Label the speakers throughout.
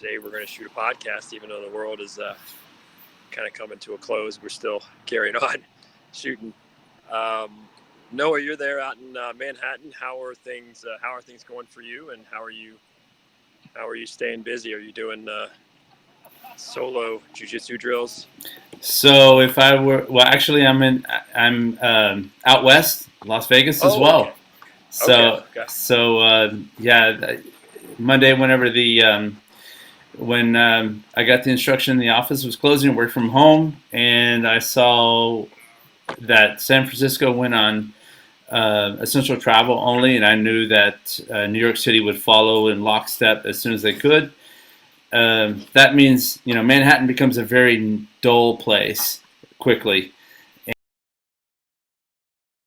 Speaker 1: today we're going to shoot a podcast, even though the world is kind of coming to a close. We're still carrying on shooting. Noah, you're there out in Manhattan. How are things going for you, and how are you staying busy? Are you doing solo jiu-jitsu drills?
Speaker 2: So if I were, well, actually, I'm out west, Las Vegas as well.
Speaker 1: Okay.
Speaker 2: Yeah, Monday, whenever when I got the instruction, the office was closing, work from home, and I saw that San Francisco went on essential travel only, and I knew that New York City would follow in lockstep as soon as they could. That means, Manhattan becomes a very dull place quickly,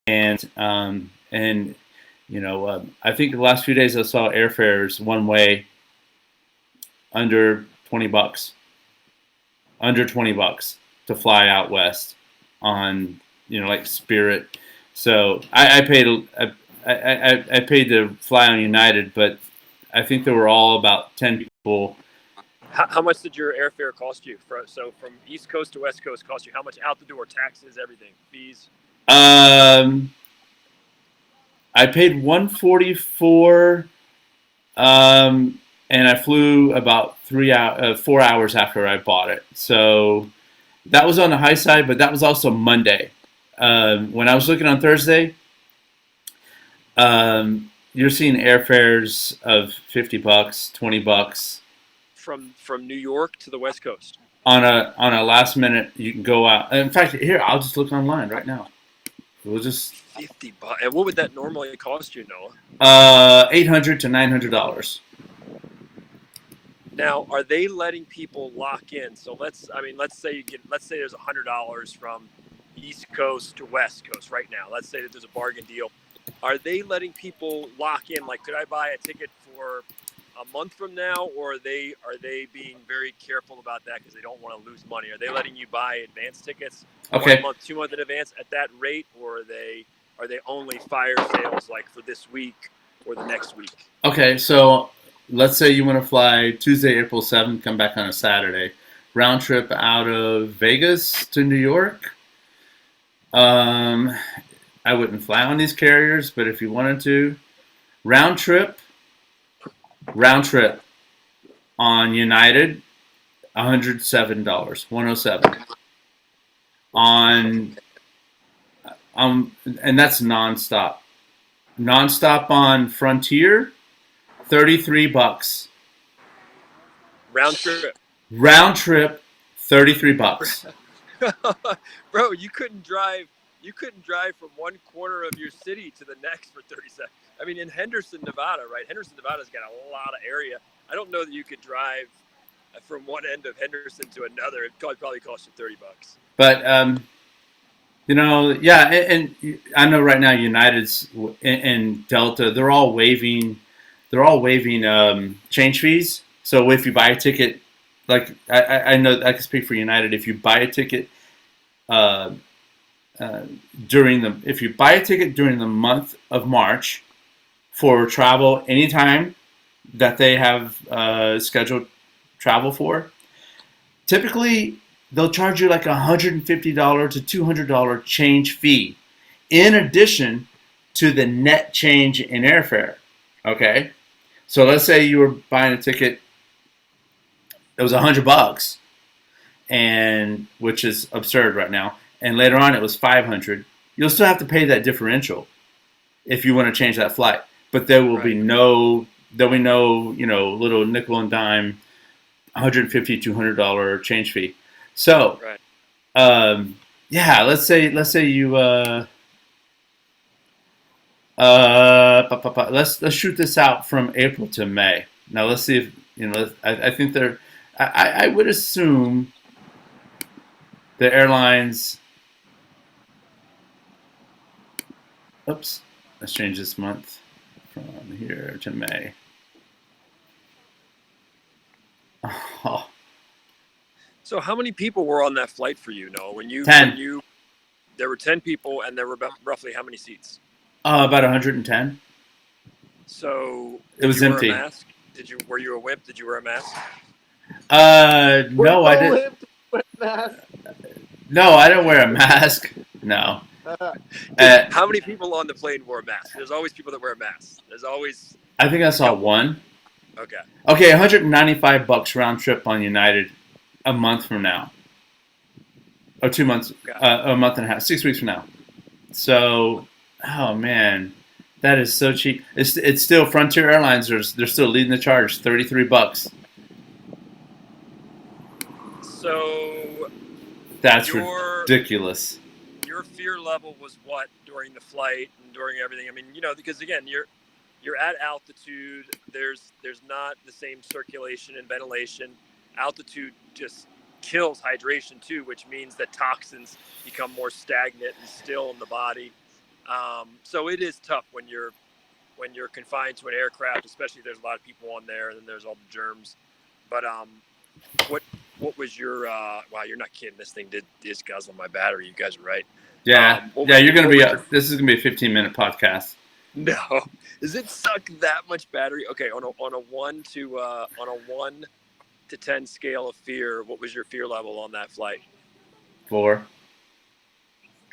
Speaker 2: and I think the last few days I saw airfares one way under $20 to fly out west on like Spirit. So I paid to fly on United, but I think there were all about 10 people.
Speaker 1: How much did your airfare cost you? So from East Coast to West Coast cost you how much out the door, taxes, everything, fees?
Speaker 2: I paid $144, and I flew about 4 hours after I bought it. So that was on the high side, but that was also Monday. When I was looking on Thursday, you're seeing airfares of $50, $20.
Speaker 1: From New York to the West Coast.
Speaker 2: On a last minute, you can go out. In fact, here, I'll just look online right now. We'll just
Speaker 1: $50. And what would that normally cost you, Noah?
Speaker 2: $800 to $900.
Speaker 1: Now, are they letting people lock in? So let's say there's $100 from East Coast to West Coast right now. Let's say that there's a bargain deal. Are they letting people lock in? Like, could I buy a ticket for a month from now, or are they being very careful about that because they don't want to lose money? Are they letting you buy advance tickets 1 month, 2 months in advance at that rate, or are they only fire sales like for this week or the next week?
Speaker 2: Okay, so let's say you want to fly Tuesday, April 7th, come back on a Saturday, round trip out of Vegas to New York. I wouldn't fly on these carriers, but if you wanted to, round trip on United, $107, $107 on and that's nonstop. Nonstop on Frontier, $33.
Speaker 1: Round trip,
Speaker 2: $33.
Speaker 1: Bro, you couldn't drive from one corner of your city to the next for 30 seconds. I mean, in Henderson, Nevada, right? Henderson, Nevada's got a lot of area. I don't know that you could drive from one end of Henderson to another. It probably cost you $30.
Speaker 2: But yeah, and I know right now United's and Delta, they're all waiving change fees. So if you buy a ticket, like I know I can speak for United, if you buy a ticket during the month of March for travel, anytime that they have scheduled travel for, typically they'll charge you like $150 to $200 change fee, in addition to the net change in airfare. Okay, so let's say you were buying a ticket, it was $100, and which is absurd right now. And later on it was $500. You'll still have to pay that differential if you want to change that flight. But there will be no little nickel and dime, $150, $200 change fee. So, yeah, let's say you let's shoot this out from April to May. Now let's see if I think I would assume the airlines. Oops, let's change this month from here to May. Oh.
Speaker 1: So how many people were on that flight for you, Noah?
Speaker 2: 10.
Speaker 1: There were 10 people, and there were about roughly how many seats?
Speaker 2: About 110.
Speaker 1: So
Speaker 2: it was empty.
Speaker 1: Wear a mask? Were you a wimp? Did you wear a mask?
Speaker 2: No, I didn't. No, I didn't wear a mask. No.
Speaker 1: How many people on the plane wore a mask? There's always people that wear a mask. There's always.
Speaker 2: I think I saw one.
Speaker 1: Okay.
Speaker 2: Okay, $195 round trip on United a month from now. Or 2 months,
Speaker 1: Okay.
Speaker 2: a month and a half, 6 weeks from now. So, oh man, that is so cheap. It's still Frontier Airlines. They're still leading the charge, $33.
Speaker 1: So
Speaker 2: That's ridiculous.
Speaker 1: Your fear level was what during the flight and during everything? I mean, because again, you're at altitude. There's not the same circulation and ventilation. Altitude just kills hydration too, which means that toxins become more stagnant and still in the body. So it is tough when you're confined to an aircraft, especially if there's a lot of people on there and then there's all the germs. But what was your wow, you're not kidding, this thing is guzzling my battery. You guys are right.
Speaker 2: Yeah. You're gonna be this is gonna be a 15-minute podcast.
Speaker 1: No. Does it suck that much battery? Okay, on a 1 to 10 scale of fear, what was your fear level on that flight?
Speaker 2: 4.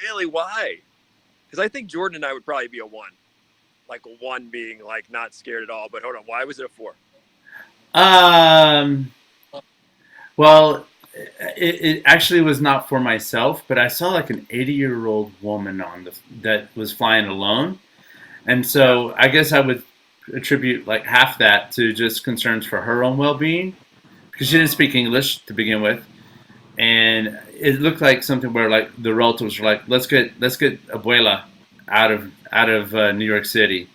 Speaker 1: Really? Why? Because I think Jordan and I would probably be a 1. Like a 1 being like not scared at all. But hold on, why was it a 4?
Speaker 2: Well, it actually was not for myself, but I saw like an 80-year-old woman that was flying alone. And so I guess I would attribute like half that to just concerns for her own well-being, because she didn't speak English to begin with, and it looked like something where like the relatives were like, let's get abuela out of New York City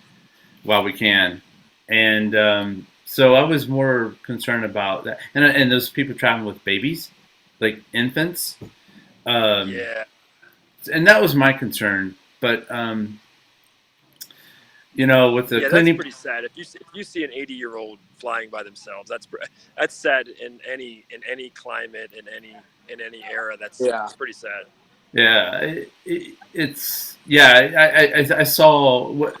Speaker 2: while we can, and so I was more concerned about that, and those people traveling with babies, like infants,
Speaker 1: Yeah.
Speaker 2: and that was my concern, but. With the
Speaker 1: cleaning, that's pretty sad. If you see an 80-year-old flying by themselves, that's sad in any climate, in any era. It's pretty sad.
Speaker 2: Yeah, it's I saw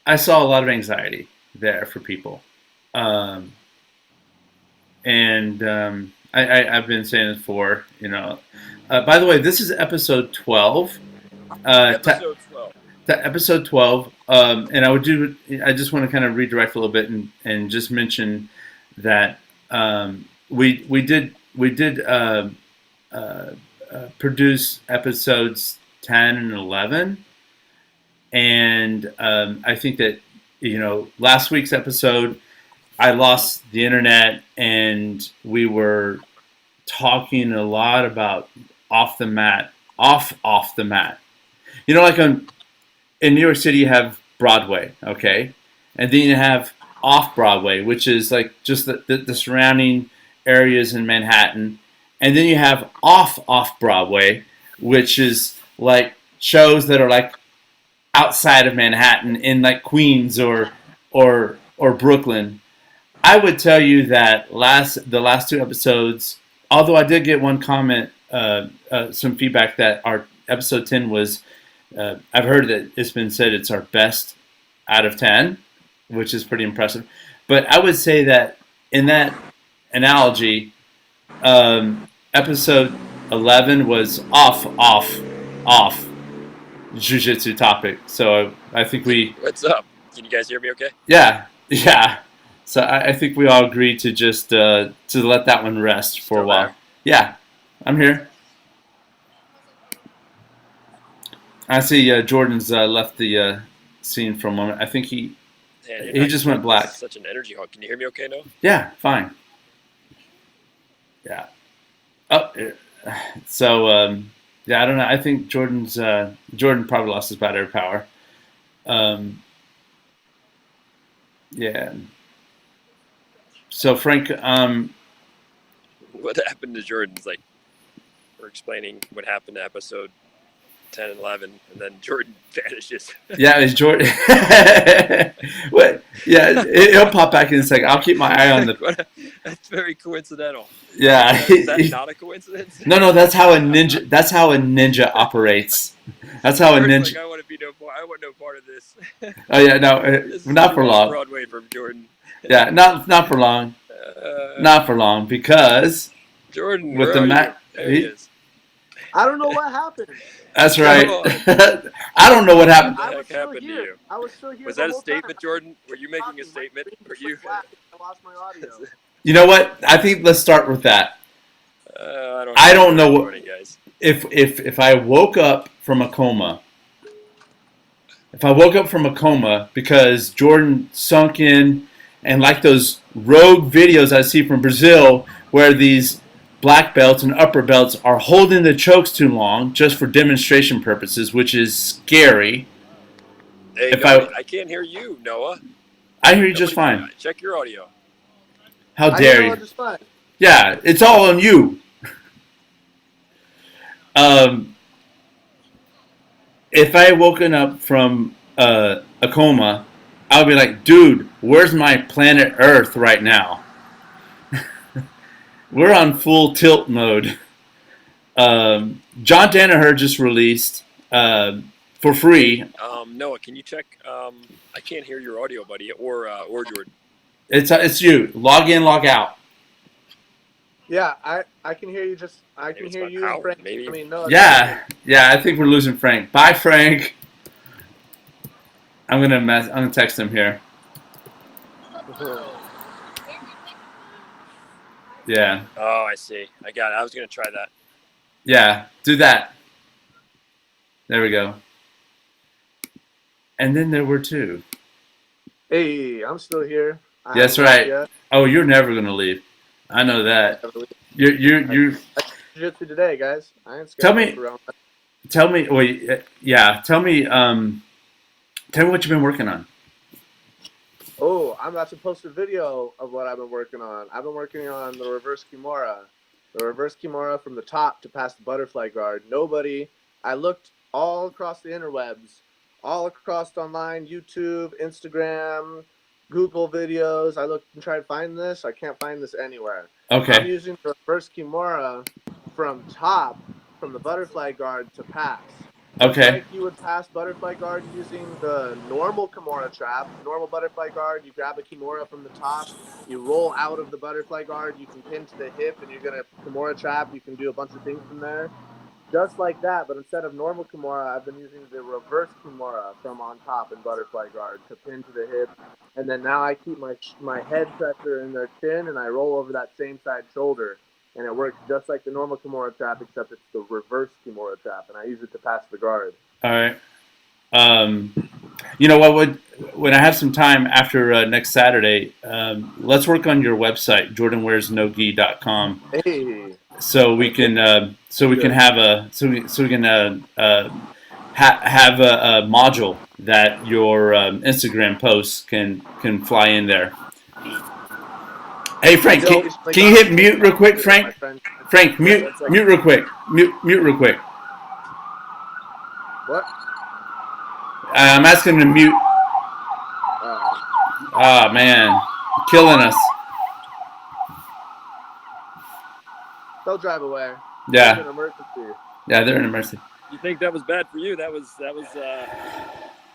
Speaker 2: I saw a lot of anxiety there for people, and I've been saying this before. By the way, this is episode 12.
Speaker 1: Episode 12.
Speaker 2: Episode 12, and I just want to kind of redirect a little bit and just mention that we did produce episodes 10 and 11, and I think that last week's episode I lost the internet, and we were talking a lot about off the mat. Like in New York City, you have Broadway, okay? And then you have off-Broadway, which is like just the surrounding areas in Manhattan. And then you have off-Broadway, which is like shows that are like outside of Manhattan in like Queens or Brooklyn. I would tell you that the last 2 episodes, although I did get one comment, some feedback that our episode 10 was, I've heard that it's been said it's our best out of 10, which is pretty impressive. But I would say that in that analogy, episode 11 was off Jiu Jitsu topic. So I think
Speaker 1: What's up? Can you guys hear me okay?
Speaker 2: Yeah. So I think we all agreed to just to let that one rest for a while. There? Yeah, I'm here. I see Jordan's left the scene for a moment. I think he just went black.
Speaker 1: Such an energy hog. Can you hear me okay now?
Speaker 2: Yeah, fine. Yeah. Oh, so I don't know. I think Jordan probably lost his battery power. Yeah. So Frank,
Speaker 1: what happened to Jordan's like? We're explaining what happened to episode 10 and 11, and then Jordan vanishes.
Speaker 2: Yeah, it's Jordan. What? Yeah, it'll pop back in a second. I'll keep my eye on the.
Speaker 1: That's very coincidental.
Speaker 2: Yeah,
Speaker 1: is that not a coincidence?
Speaker 2: No, that's how a ninja. That's how a ninja operates. That's how a ninja.
Speaker 1: Like, I want no part of this.
Speaker 2: Oh yeah, no, not for long.
Speaker 1: Broadway from Jordan.
Speaker 2: Yeah, not for long. Not for long, because
Speaker 1: Jordan,
Speaker 2: with
Speaker 1: where
Speaker 2: the
Speaker 1: are
Speaker 2: Mac,
Speaker 1: you? There he is.
Speaker 3: I don't know what happened.
Speaker 2: that's
Speaker 1: Come
Speaker 2: right.
Speaker 1: on.
Speaker 2: I don't know what happened.
Speaker 1: What
Speaker 3: I
Speaker 1: the
Speaker 3: was
Speaker 1: heck
Speaker 3: still
Speaker 1: happened to
Speaker 3: here.
Speaker 1: you?
Speaker 3: I was still here
Speaker 1: Was
Speaker 3: the
Speaker 1: that a
Speaker 3: whole
Speaker 1: statement,
Speaker 3: time.
Speaker 1: Jordan? Were you making a
Speaker 3: My
Speaker 1: statement?
Speaker 3: screen
Speaker 1: Were
Speaker 3: just
Speaker 1: you?
Speaker 3: went black. I lost my audio.
Speaker 2: You know what? I think let's start with that.
Speaker 1: I don't
Speaker 2: know
Speaker 1: know
Speaker 2: what
Speaker 1: Jordan, guys.
Speaker 2: if I woke up from a coma. If I woke up from a coma because Jordan sunk in, and like those rogue videos I see from Brazil where these black belts and upper belts are holding the chokes too long just for demonstration purposes, which is scary.
Speaker 1: Hey,
Speaker 2: If
Speaker 1: I can't hear you, Noah.
Speaker 2: I hear you just fine.
Speaker 1: Check your audio.
Speaker 2: How
Speaker 3: I hear
Speaker 2: dare
Speaker 3: Noah
Speaker 2: you?
Speaker 3: just fine.
Speaker 2: Yeah, it's all on you. Um, if I had woken up from a coma, I would be like, dude, where's my planet Earth right now? We're on full tilt mode. John Danaher just released for free.
Speaker 1: Noah, can you check? I can't hear your audio, buddy, or Jordan.
Speaker 2: It's you. Log in, log out.
Speaker 3: Yeah, I can hear you. I
Speaker 1: Maybe
Speaker 3: can
Speaker 1: it's
Speaker 3: hear
Speaker 1: my
Speaker 3: you and
Speaker 1: power.
Speaker 3: Frank.
Speaker 1: Maybe.
Speaker 3: I mean, Noah.
Speaker 2: Yeah, I think we're losing Frank. Bye, Frank. I'm gonna text him here. Yeah.
Speaker 1: Oh, I see. I got it. I was gonna try that.
Speaker 2: Yeah, do that. There we go. And then there were two.
Speaker 3: Hey, I'm still here.
Speaker 2: That's right. Oh, you're never gonna leave. I know that. You're.
Speaker 3: Jiu-Jitsu today, guys. I ain't
Speaker 2: Tell
Speaker 3: scared
Speaker 2: me.
Speaker 3: around.
Speaker 2: Tell me. Wait. Yeah. Tell me. Tell me what you've been working on.
Speaker 3: Oh, I'm about to post a video of what I've been working on. I've been working on the reverse Kimura. The reverse Kimura from the top to past the butterfly guard. I looked all across the interwebs, all across online, YouTube, Instagram, Google videos. I looked and tried to find this. I can't find this anywhere.
Speaker 2: Okay.
Speaker 3: I'm using the reverse Kimura from the butterfly guard to pass. Just
Speaker 2: Okay.
Speaker 3: like you would pass butterfly guard using the normal Kimura trap, normal butterfly guard, you grab a Kimura from the top, you roll out of the butterfly guard, you can pin to the hip, and you're going to Kimura trap. You can do a bunch of things from there. Just like that, but instead of normal Kimura, I've been using the reverse Kimura from on top in butterfly guard to pin to the hip. And then now I keep my head pressure in their chin, and I roll over that same side shoulder. And it works just like the normal Kimura trap, except it's the reverse Kimura trap, and I use it to pass the guard.
Speaker 2: All right. You know what? When I have some time after next Saturday, let's work on your website, jordanwearsnogi.com.
Speaker 3: Hey.
Speaker 2: So we can have a module that your Instagram posts can fly in there. Hey Frank, can you hit mute real quick, Frank? Frank, mute real quick. Mute real quick.
Speaker 3: What?
Speaker 2: I'm asking him to mute. Ah, man, killing us.
Speaker 3: They'll drive away.
Speaker 2: Yeah.
Speaker 3: It's an emergency.
Speaker 2: Yeah, they're in emergency.
Speaker 1: You think that was bad for you? That was.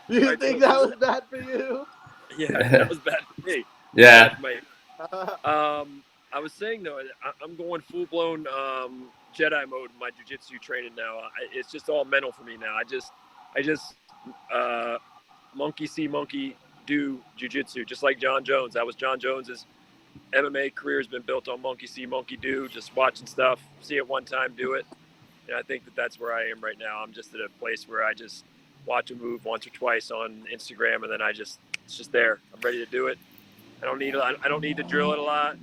Speaker 3: You think that was bad for you?
Speaker 1: Yeah, that was bad for me.
Speaker 2: Yeah.
Speaker 1: I was saying though, I'm going full blown Jedi mode in my jiu-jitsu training now. It's just all mental for me now. I just monkey see, monkey do jiu-jitsu, just like John Jones. That was John Jones's MMA career has been built on monkey see, monkey do, just watching stuff, see it one time, do it. And I think that's where I am right now. I'm just at a place where I just watch a move once or twice on Instagram, and then it's just there. I'm ready to do it. I don't need to drill it a lot.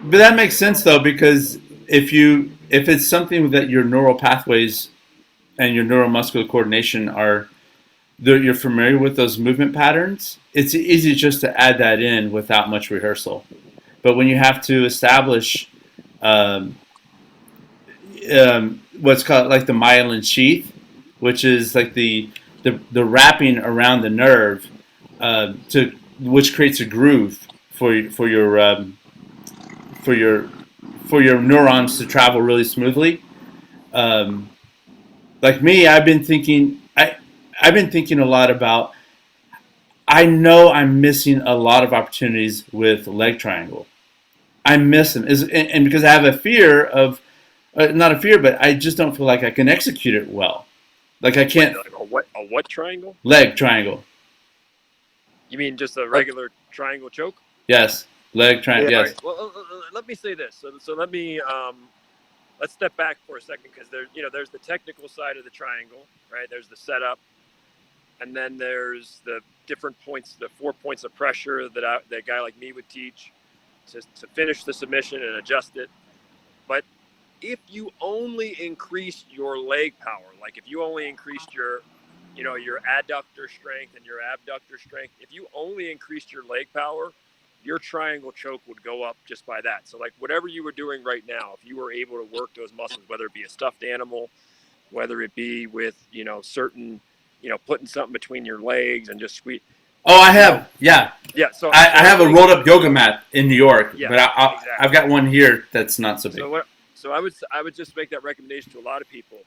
Speaker 2: But that makes sense though, because if it's something that your neural pathways and your neuromuscular coordination you're familiar with those movement patterns, it's easy just to add that in without much rehearsal. But when you have to establish what's called like the myelin sheath, which is like the wrapping around the nerve, which creates a groove for your neurons to travel really smoothly. Like me, I've been thinking a lot about. I know I'm missing a lot of opportunities with leg triangle. I miss them. And because I have a fear of, not a fear, but I just don't feel like I can execute it well. Like I
Speaker 1: Wait,
Speaker 2: can't
Speaker 1: like a what triangle?
Speaker 2: leg triangle.
Speaker 1: You mean just a
Speaker 3: Like,
Speaker 1: regular triangle choke?
Speaker 2: Yes, leg triangle.
Speaker 3: yeah.
Speaker 1: All
Speaker 2: Yes.
Speaker 1: right. Well, let me say this. So let me let's step back for a second because there's the technical side of the triangle, right? There's the setup, and then there's the different points, the 4 points of pressure that a guy like me would teach to finish the submission and adjust it. But if you only increased your leg power, like if you only increased your adductor strength and your abductor strength, if you only increased your leg power, your triangle choke would go up just by that. So like whatever you were doing right now, if you were able to work those muscles, whether it be a stuffed animal, whether it be with, certain, putting something between your legs and just squeeze,
Speaker 2: Oh, I
Speaker 1: you know,
Speaker 2: have. Yeah,
Speaker 1: yeah. So,
Speaker 2: I
Speaker 1: I'm
Speaker 2: have a
Speaker 1: saying,
Speaker 2: rolled up yoga mat in New York,
Speaker 1: yeah,
Speaker 2: but I've
Speaker 1: exactly.
Speaker 2: got one here that's not so big.
Speaker 1: So I would just make that recommendation to a lot of people.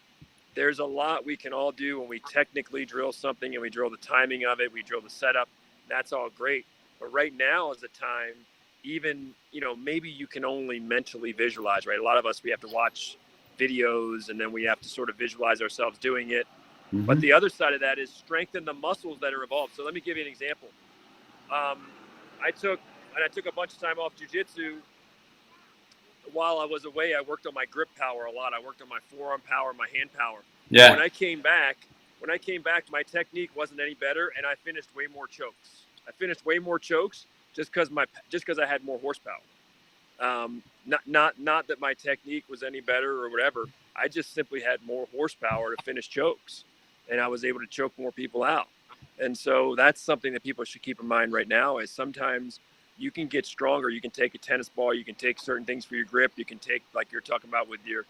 Speaker 1: There's a lot we can all do when we technically drill something and we drill the timing of it, we drill the setup. That's all great. But right now is the time, even, maybe you can only mentally visualize, right? A lot of us, we have to watch videos and then we have to sort of visualize ourselves doing it. But
Speaker 2: Mm-hmm.
Speaker 1: the other side of that is strengthen the muscles that are involved. So let me give you an example. Um, I took a bunch of time off jujitsu. While I was away, I worked on my grip power a lot. I worked on my forearm power, my hand power. And
Speaker 2: Yeah.
Speaker 1: when I came back, my technique wasn't any better, and I finished way more chokes. I finished way more chokes just because I had more horsepower. Not that my technique was any better or whatever. I just simply had more horsepower to finish chokes, and I was able to choke more people out. And so that's something that people should keep in mind right now. Is sometimes you can get stronger. You can take a tennis ball. You can take certain things for your grip. You can take, like you're talking about with your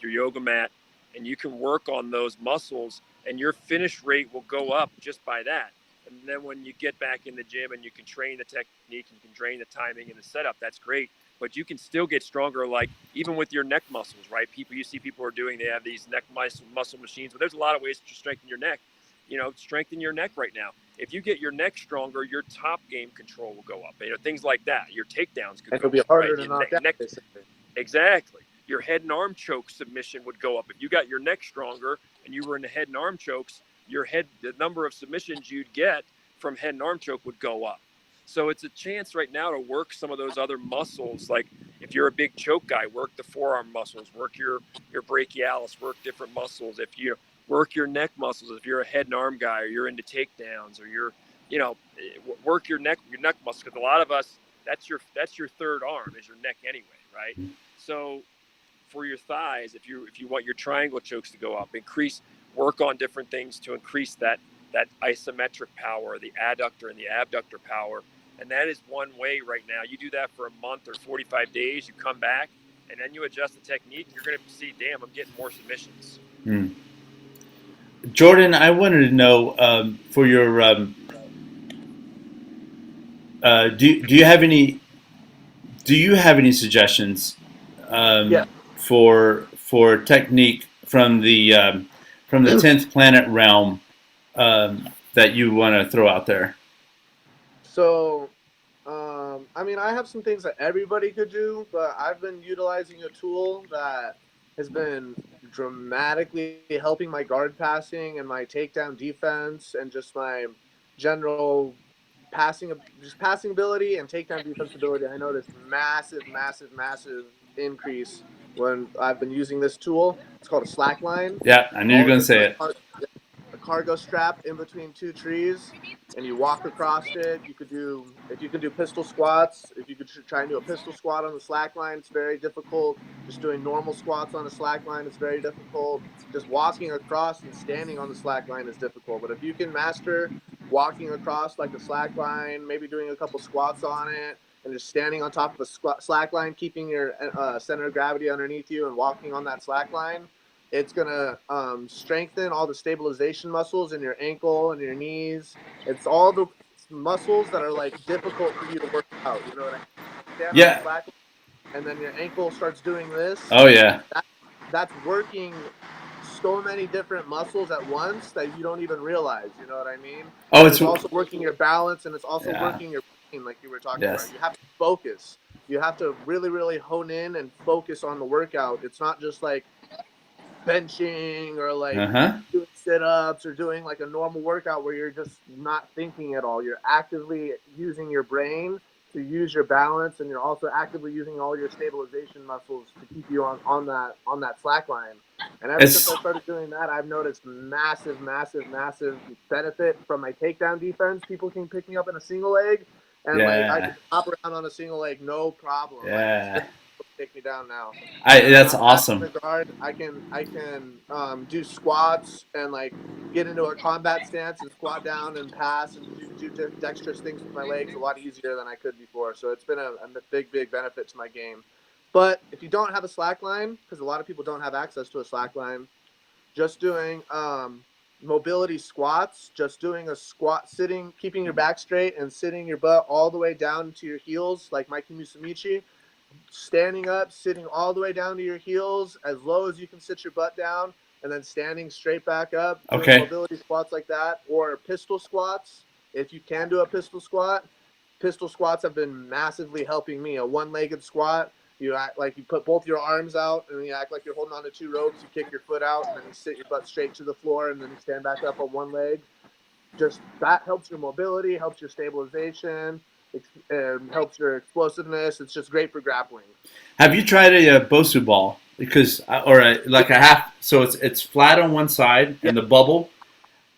Speaker 1: yoga mat, and you can work on those muscles, and your finish rate will go up just by that. And then when you get back in the gym and you can train the technique, and you can train the timing and the setup, that's great. But you can still get stronger, like even with your neck muscles, right? You see people are doing, they have these neck muscle machines, but there's a lot of ways to strengthen your neck. Strengthen your neck right now. If you get your neck stronger, your top game control will go up. Things like that. Your takedowns could
Speaker 3: And
Speaker 1: go
Speaker 3: it'll be
Speaker 1: up, right?
Speaker 3: harder to
Speaker 1: Your
Speaker 3: knock out,
Speaker 1: neck,
Speaker 3: basically.
Speaker 1: exactly. Your head and arm choke submission would go up. If you got your neck stronger and you were in the head and arm chokes, the number of submissions you'd get from head and arm choke would go up. So it's a chance right now to work some of those other muscles. Like if you're a big choke guy, work the forearm muscles, work your brachialis, work different muscles. If you work your neck muscles, if you're a head and arm guy, or you're into takedowns, or you know, work your neck muscles. Because a lot of us, that's your third arm is your neck anyway, right? So for your thighs, if you want your triangle chokes to go up, work on different things to increase that isometric power, the adductor and the abductor power. And that is one way right now. You do that for a month or 45 days, you come back, and then you adjust the technique, and you're going to see, damn, I'm getting more submissions.
Speaker 2: Hmm. Jordan, I wanted to know for your do you have any suggestions
Speaker 3: Yeah.
Speaker 2: for technique from the 10th planet realm that you want to throw out there?
Speaker 3: So, I mean, I have some things that everybody could do, but I've been utilizing a tool that has been dramatically helping my guard passing and my takedown defense and just my general passing, just passing ability and takedown defense ability. I noticed massive, massive, massive increase when I've been using this tool. It's called a slack line.
Speaker 2: Yeah, I knew you were going to
Speaker 3: It's
Speaker 2: say it.
Speaker 3: a cargo strap in between two trees, and you walk across it. You could do, if you can do pistol squats, if you could try and do a pistol squat on the slack line, it's very difficult. Just doing normal squats on a slack line is very difficult. Just walking across and standing on the slack line is difficult. But if you can master walking across like a slack line, maybe doing a couple squats on it, and just standing on top of a slack line, keeping your center of gravity underneath you and walking on that slack line, it's going to strengthen all the stabilization muscles in your ankle and your knees. It's all the muscles that are like difficult for you to work out. You know what I mean? Stand on the
Speaker 2: Yeah.
Speaker 3: slack, and then your ankle starts doing this.
Speaker 2: Oh yeah.
Speaker 3: That's working so many different muscles at once that you don't even realize. You know what I mean?
Speaker 2: Oh,
Speaker 3: And
Speaker 2: it's
Speaker 3: it's also working your balance, and it's also
Speaker 2: yeah.
Speaker 3: working your brain, like you were talking about.
Speaker 2: Yes.
Speaker 3: You have to focus. You have to really, really hone in and focus on the workout. It's not just like benching or like
Speaker 2: Uh-huh.
Speaker 3: doing sit-ups or doing like a normal workout where you're just not thinking at all. You're actively using your brain to use your balance, and you're also actively using all your stabilization muscles to keep you on that slack line. And ever since
Speaker 2: It's
Speaker 3: I started doing that, I've noticed massive, massive, massive benefit from my takedown defense. People can pick me up in a single leg, and like I
Speaker 2: yeah.
Speaker 3: can hop around on a single leg, no problem. Like
Speaker 2: Yeah.
Speaker 3: take me down now. And when
Speaker 2: That's
Speaker 3: I'm back in
Speaker 2: awesome.
Speaker 3: the guard, I can do squats and like get into a combat stance and squat down and pass and do dexterous things with my legs a lot easier than I could before. So it's been a big benefit to my game. But if you don't have a slack line, because a lot of people don't have access to a slack line, just doing mobility squats, just doing a squat sitting, keeping your back straight and sitting your butt all the way down to your heels, like Mikey Musamichi, standing up, sitting all the way down to your heels as low as you can sit your butt down, and then standing straight back up, doing
Speaker 2: Okay.
Speaker 3: mobility squats like that, or pistol squats. If you can do a pistol squats have been massively helping me. A one-legged squat, you act like you put both your arms out and you act like you're holding on to two ropes. You kick your foot out and then you sit your butt straight to the floor and then you stand back up on one leg. Just that helps your mobility, helps your stabilization, helps your explosiveness. It's just great for grappling.
Speaker 2: Have you tried a Bosu ball? Because like a half, so it's flat on one side
Speaker 3: Yeah.
Speaker 2: and the bubble.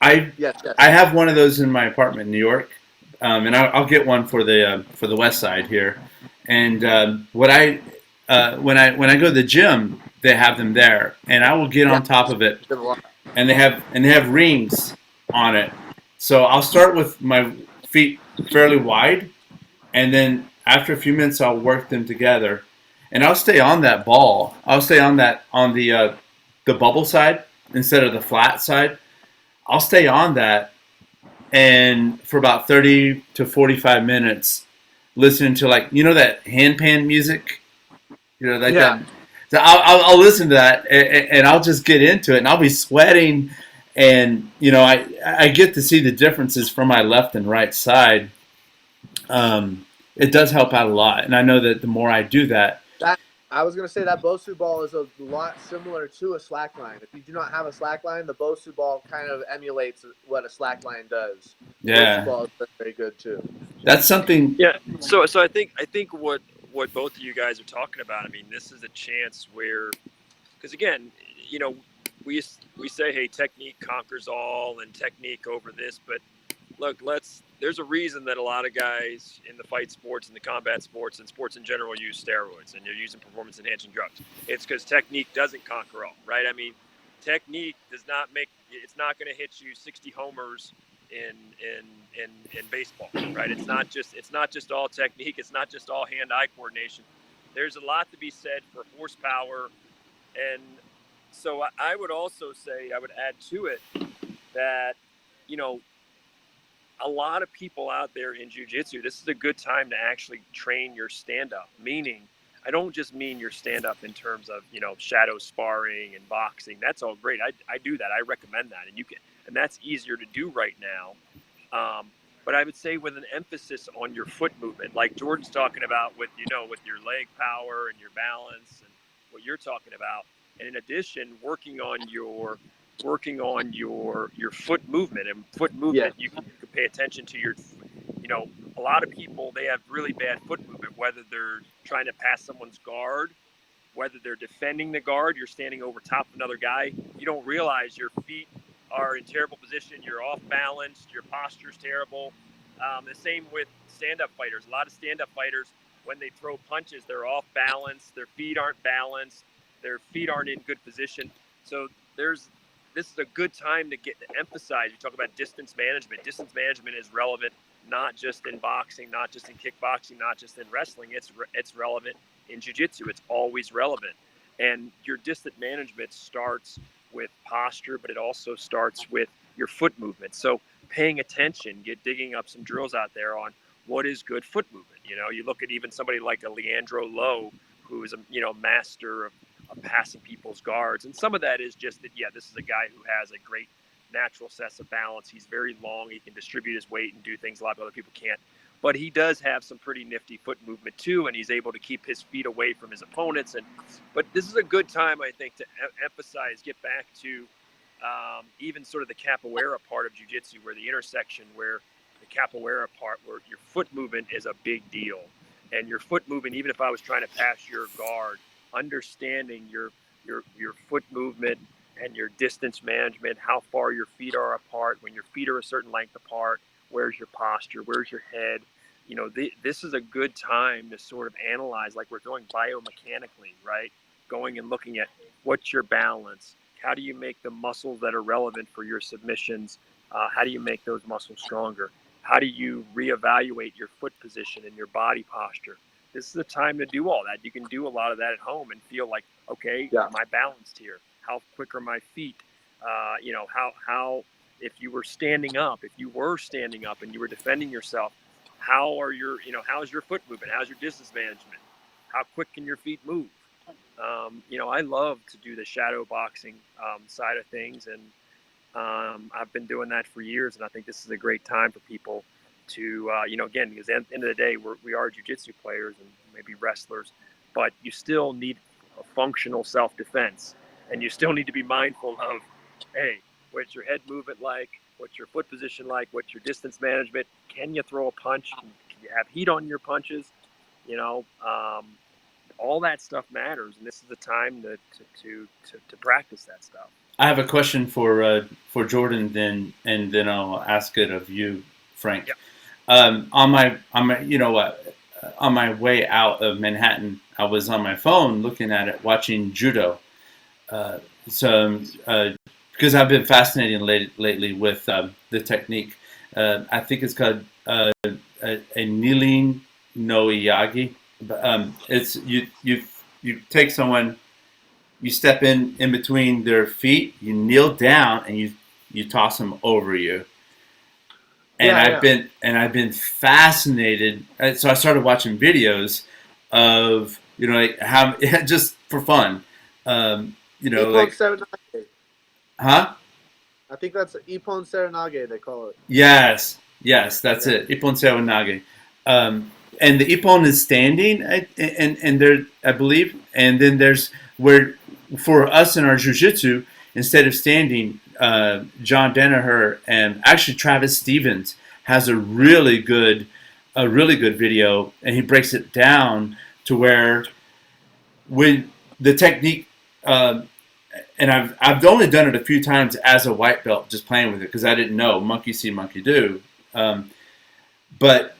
Speaker 2: I
Speaker 3: Yes.
Speaker 2: I have one of those in my apartment in New York, and I'll get one for the West Side here. And what I when I go to the gym, they have them there, and I will get
Speaker 3: Yeah.
Speaker 2: on top of it,
Speaker 3: Been a lot.
Speaker 2: and they have rings on it. So I'll start with my feet fairly wide, and then after a few minutes, I'll work them together, and I'll stay on that ball. I'll stay on the bubble side instead of the flat side. I'll stay on that and for about 30 to 45 minutes listening to, like, that handpan music, like
Speaker 3: Yeah.
Speaker 2: that. So I'll listen to that, and I'll just get into it, and I'll be sweating, and I get to see the differences from my left and right side. It does help out a lot, and I know that the more I do that.
Speaker 3: That I was gonna say that Bosu ball is a lot similar to a slack line. If you do not have a slack line, the Bosu ball kind of emulates what a slack line does. The Bosu
Speaker 2: Yeah,
Speaker 3: ball is very good too.
Speaker 2: that's something.
Speaker 1: Yeah. So I think what both of you guys are talking about. I mean, this is a chance where, because again, you know, we say, hey, technique conquers all, and technique over this, but look, there's a reason that a lot of guys in the fight sports and the combat sports and sports in general use steroids and they're using performance enhancing drugs. It's because technique doesn't conquer all, right? I mean, technique does not it's not going to hit you 60 homers in baseball, right? It's not just all technique. It's not just all hand-eye coordination. There's a lot to be said for horsepower, and so I would also say, I would add to it that, a lot of people out there in jiu-jitsu, this is a good time to actually train your stand-up. Meaning, I don't just mean your stand-up in terms of, shadow sparring and boxing. That's all great. I do that. I recommend that. And that's easier to do right now. But I would say with an emphasis on your foot movement, like Jordan's talking about with your leg power and your balance and what you're talking about. And in addition, working on your foot movement. And foot movement,
Speaker 3: Yeah.
Speaker 1: you can pay attention to your, a lot of people, they have really bad foot movement, whether they're trying to pass someone's guard, whether they're defending the guard, you're standing over top of another guy, you don't realize your feet are in terrible position, you're off balanced, your posture's terrible. The same with stand-up fighters. A lot of stand-up fighters, when they throw punches, they're off balance, their feet aren't balanced, their feet aren't in good position. So this is a good time to get to emphasize. You talk about distance management. Distance management is relevant not just in boxing, not just in kickboxing, not just in wrestling. It's relevant in jiu-jitsu. It's always relevant. And your distance management starts with posture, but it also starts with your foot movement. So paying attention, digging up some drills out there on what is good foot movement. You look at even somebody like a Leandro Lowe, who is a master of passing people's guards. And some of that is just that, this is a guy who has a great natural sense of balance. He's very long. He can distribute his weight and do things a lot of other people can't. but he does have some pretty nifty foot movement too, and he's able to keep his feet away from his opponents. But this is a good time, I think, to emphasize, get back to even sort of the capoeira part of jiu-jitsu, where the intersection, where the capoeira part, where your foot movement is a big deal. And your foot movement, even if I was trying to pass your guard, understanding your foot movement and your distance management, how far your feet are apart, when your feet are a certain length apart, where's your posture, where's your head. This is a good time to sort of analyze, like we're doing biomechanically, right? Going and looking at what's your balance, how do you make the muscles that are relevant for your submissions, how do you make those muscles stronger, how do you reevaluate your foot position and your body posture. This is the time to do all that. You can do a lot of that at home and feel like, okay, am I balanced here? How quick are my feet? How if you were standing up and you were defending yourself, how's your foot movement? How's your distance management? How quick can your feet move? I love to do the shadow boxing side of things, and I've been doing that for years, and I think this is a great time for people to, again, because at the end of the day, we are jiu-jitsu players and maybe wrestlers, but you still need a functional self-defense, and you still need to be mindful of, hey, what's your head movement like? What's your foot position like? What's your distance management? Can you throw a punch? Can you have heat on your punches? All that stuff matters, and this is the time to practice that stuff.
Speaker 2: I have a question for Jordan, and then I'll ask it of you, Frank.
Speaker 1: Yep.
Speaker 2: On my way out of Manhattan, I was on my phone looking at it, watching judo. Because I've been fascinated lately with the technique. I think it's called a kneeling no yagi. It's you take someone, you step in between their feet, you kneel down, and you toss them over you. And I've been fascinated. So I started watching videos of how just for fun. Huh?
Speaker 3: I think that's Ippon Serenage, they call it.
Speaker 2: Yes, that's it. Ippon Serenage. And the Ippon is standing, and there, I believe, and then there's where for us in our jiu-jitsu, instead of standing, John Danaher and actually Travis Stevens has a really good video, and he breaks it down to where when the technique, and I've only done it a few times as a white belt, just playing with it because I didn't know monkey see, monkey do, but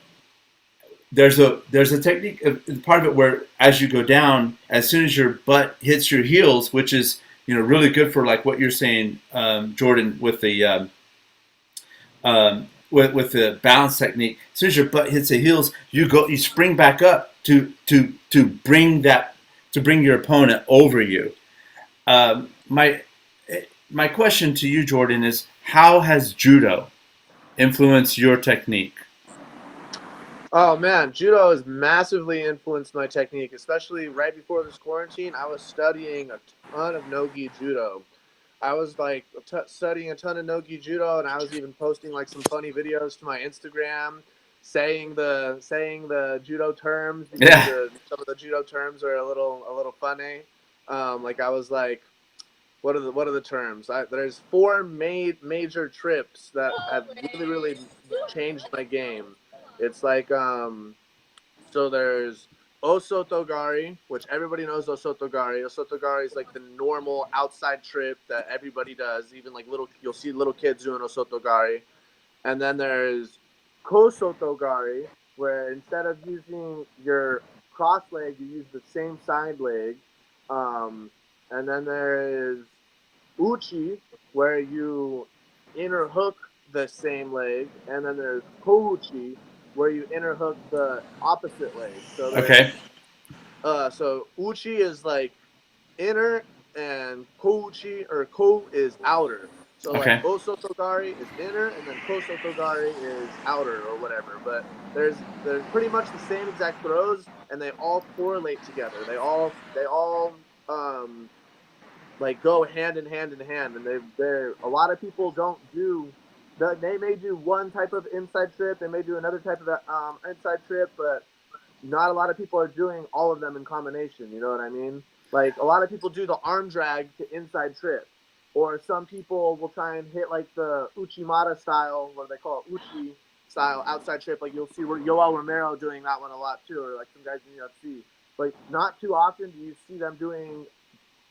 Speaker 2: there's a technique, part of it where as you go down, as soon as your butt hits your heels, which is really good for like what you're saying, Jordan, with the with the balance technique. As soon as your butt hits the heels, you spring back up to bring your opponent over you. My question to you, Jordan, is how has judo influenced your technique?
Speaker 3: Oh man, judo has massively influenced my technique, especially right before this quarantine. I was studying a ton of no-gi judo. I was like studying a ton of no-gi judo, and I was even posting like some funny videos to my Instagram, saying the judo terms because some of the judo terms are a little funny. Like I was like, what are the terms? There's four major trips that have really changed my game. It's like so there's Osotogari, which everybody knows Osotogari. Osotogari is like the normal outside trip that everybody does. Even like you'll see little kids doing Osotogari. And then there's Kosotogari, where instead of using your cross leg, you use the same side leg. And then there is Uchi, where you inner hook the same leg. And then there's Kouchi, where you inner hook the opposite leg. So
Speaker 2: Okay.
Speaker 3: So uchi is like inner, and kouchi or ko is outer. So like osotogari is inner, and then kosotogari is outer or whatever. But there's pretty much the same exact throws, and they all correlate together. They all like go hand in hand, and they're a lot of people don't do They may do one type of inside trip, they may do another type of inside trip, but not a lot of people are doing all of them in combination. You know what I mean? Like a lot of people do the arm drag to inside trip, or some people will try and hit like the Uchimata style, what they call it, Uchi style outside trip. Like you'll see where Yoel Romero doing that one a lot too, or like some guys in the UFC. Like not too often do you see them doing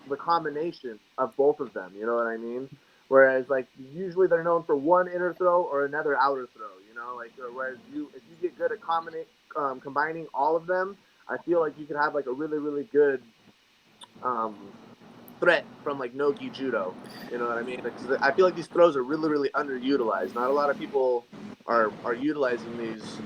Speaker 3: the combination of both of them. You know what I mean? Whereas like usually they're known for one inner throw or another outer throw. You know, like whereas if you get good at combining all of them, I feel like you could have like a really good threat from like no-gi judo. You know what I mean? Because I feel like these throws are really underutilized. Not a lot of people are utilizing these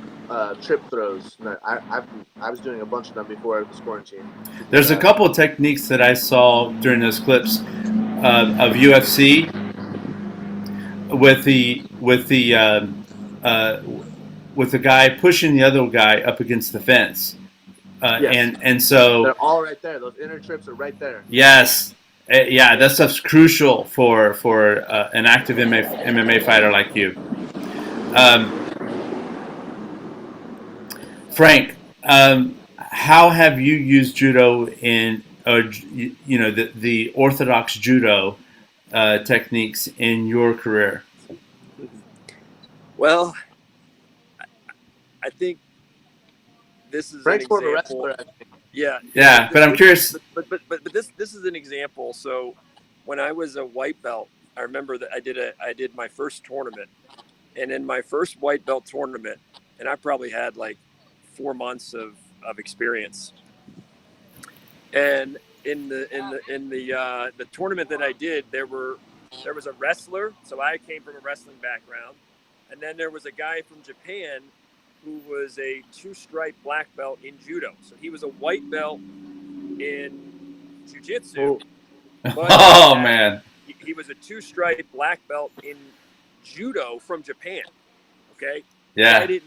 Speaker 3: trip throws. I was doing a bunch of them before this quarantine.
Speaker 2: There's a couple of techniques that I saw during those clips of UFC with the guy pushing the other guy up against the fence.
Speaker 3: Yes.
Speaker 2: And so
Speaker 3: they're all right there. Those inner trips are right there.
Speaker 2: yes, yeah, that stuff's crucial for an active MMA fighter like you. Frank, how have you used judo in the orthodox judo techniques in your career?
Speaker 1: Well, I think this is
Speaker 3: Frank's
Speaker 1: an
Speaker 3: more of a
Speaker 1: example.
Speaker 3: wrestler, I think.
Speaker 2: Yeah, but I'm curious.
Speaker 1: But this is an example. So when I was a white belt, I remember that I did my first tournament, and in my first white belt tournament, and I probably had like 4 months of experience. And in the tournament that I did, there was a wrestler. So I came from a wrestling background, and then there was a guy from Japan who was a 2-stripe black belt in judo. So he was a white belt in Jiu Jitsu.
Speaker 2: Oh man,
Speaker 1: he was a 2-stripe black belt in judo from Japan. Okay.
Speaker 2: Yeah.
Speaker 1: The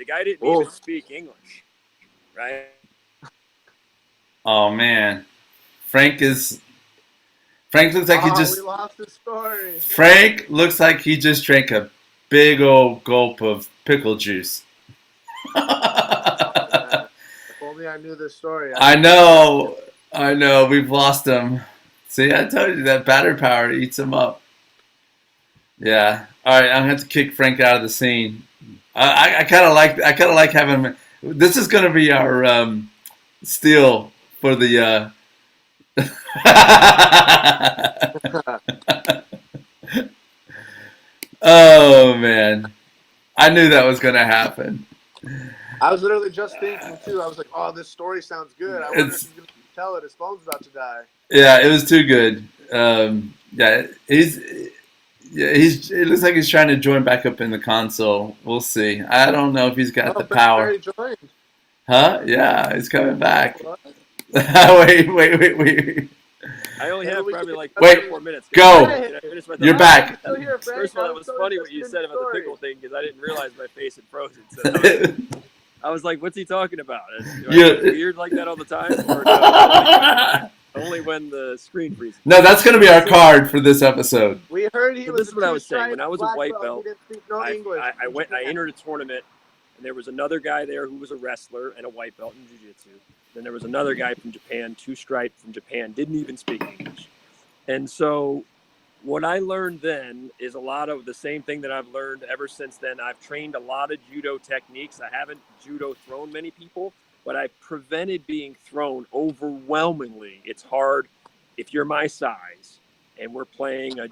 Speaker 1: guy didn't even speak English, right?
Speaker 2: Oh man, Frank looks like he just.
Speaker 3: We lost the story.
Speaker 2: Frank looks like he just drank a big old gulp of pickle juice.
Speaker 3: If only I knew this story.
Speaker 2: I know. We've lost him. See, I told you that batter power eats him up. Yeah. All right, I'm gonna have to kick Frank out of the scene. I kind of like having him. This is gonna be our steal for the. Oh man, I knew that was gonna happen.
Speaker 3: I was literally just thinking too. I was like, "Oh, this story sounds good. I wonder if he's gonna tell it. His phone's about to die."
Speaker 2: Yeah, it was too good. Yeah, it looks like he's trying to join back up in the console. We'll see. I don't know if he's got the power. Huh? Yeah, he's coming back. Wait.
Speaker 1: I only have probably like 4 minutes.
Speaker 2: Go. You're back.
Speaker 1: First of all, it was funny what you said about the pickle thing because I didn't realize my face had frozen. So I was like, "What's he talking about? Do I look weird like that all the time, or no, only when the screen freezes?"
Speaker 2: No, that's going to be our card for this episode.
Speaker 3: We heard he was.
Speaker 1: This is what I was saying. When I was a white belt,
Speaker 3: I
Speaker 1: entered a tournament, and there was another guy there who was a wrestler and a white belt in Jiu Jitsu. Then there was another guy from Japan, 2-stripe from Japan, didn't even speak English. And so what I learned then is a lot of the same thing that I've learned ever since then. I've trained a lot of judo techniques. I haven't judo thrown many people, but I've prevented being thrown overwhelmingly. It's hard if you're my size and we're playing a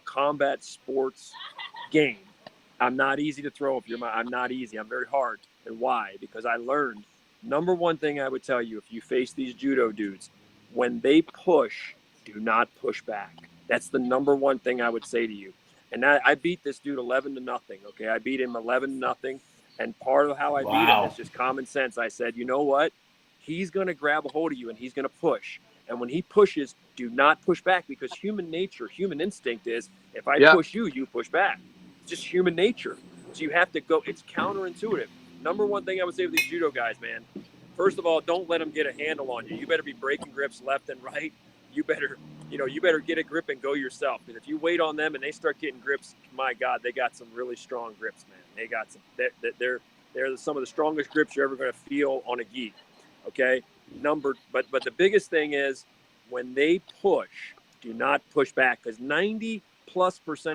Speaker 1: combat sports game. I'm not easy to throw I'm not easy. I'm very hard. And why? Because I learned. Number one thing I would tell you, if you face these judo dudes, when they push, do not push back. That's the number one thing I would say to you. And I beat this dude 11-0. Okay, I beat him 11-0. And part of how I beat him is just common sense. I said, you know what? He's going to grab a hold of you and he's going to push. And when he pushes, do not push back, because human nature, human instinct is, if I push you, you push back. It's just human nature. So you have to go. It's counterintuitive. Number one thing I would say with these judo guys, man, first of all, don't let them get a handle on you. You better be breaking grips left and right. you better get a grip and go yourself. Because if you wait on them and they start getting grips, my God, they got some really strong grips, man. They got some. They're some of the strongest grips you're ever going to feel on a gi. Okay, but the biggest thing is when they push, do not push back, because 90+%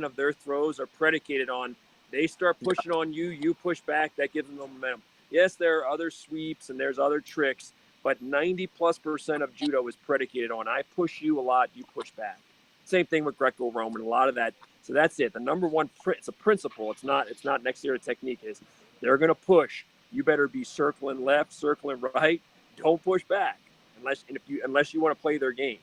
Speaker 1: of their throws are predicated on they start pushing on you, you push back, that gives them the momentum. Yes, there are other sweeps and there's other tricks, but 90+% of judo is predicated on I push you a lot, you push back. Same thing with Greco-Roman, a lot of that. So that's it. The number one, it's a principle. It's not necessarily a technique. Is they're going to push. You better be circling left, circling right. Don't push back unless you want to play their game.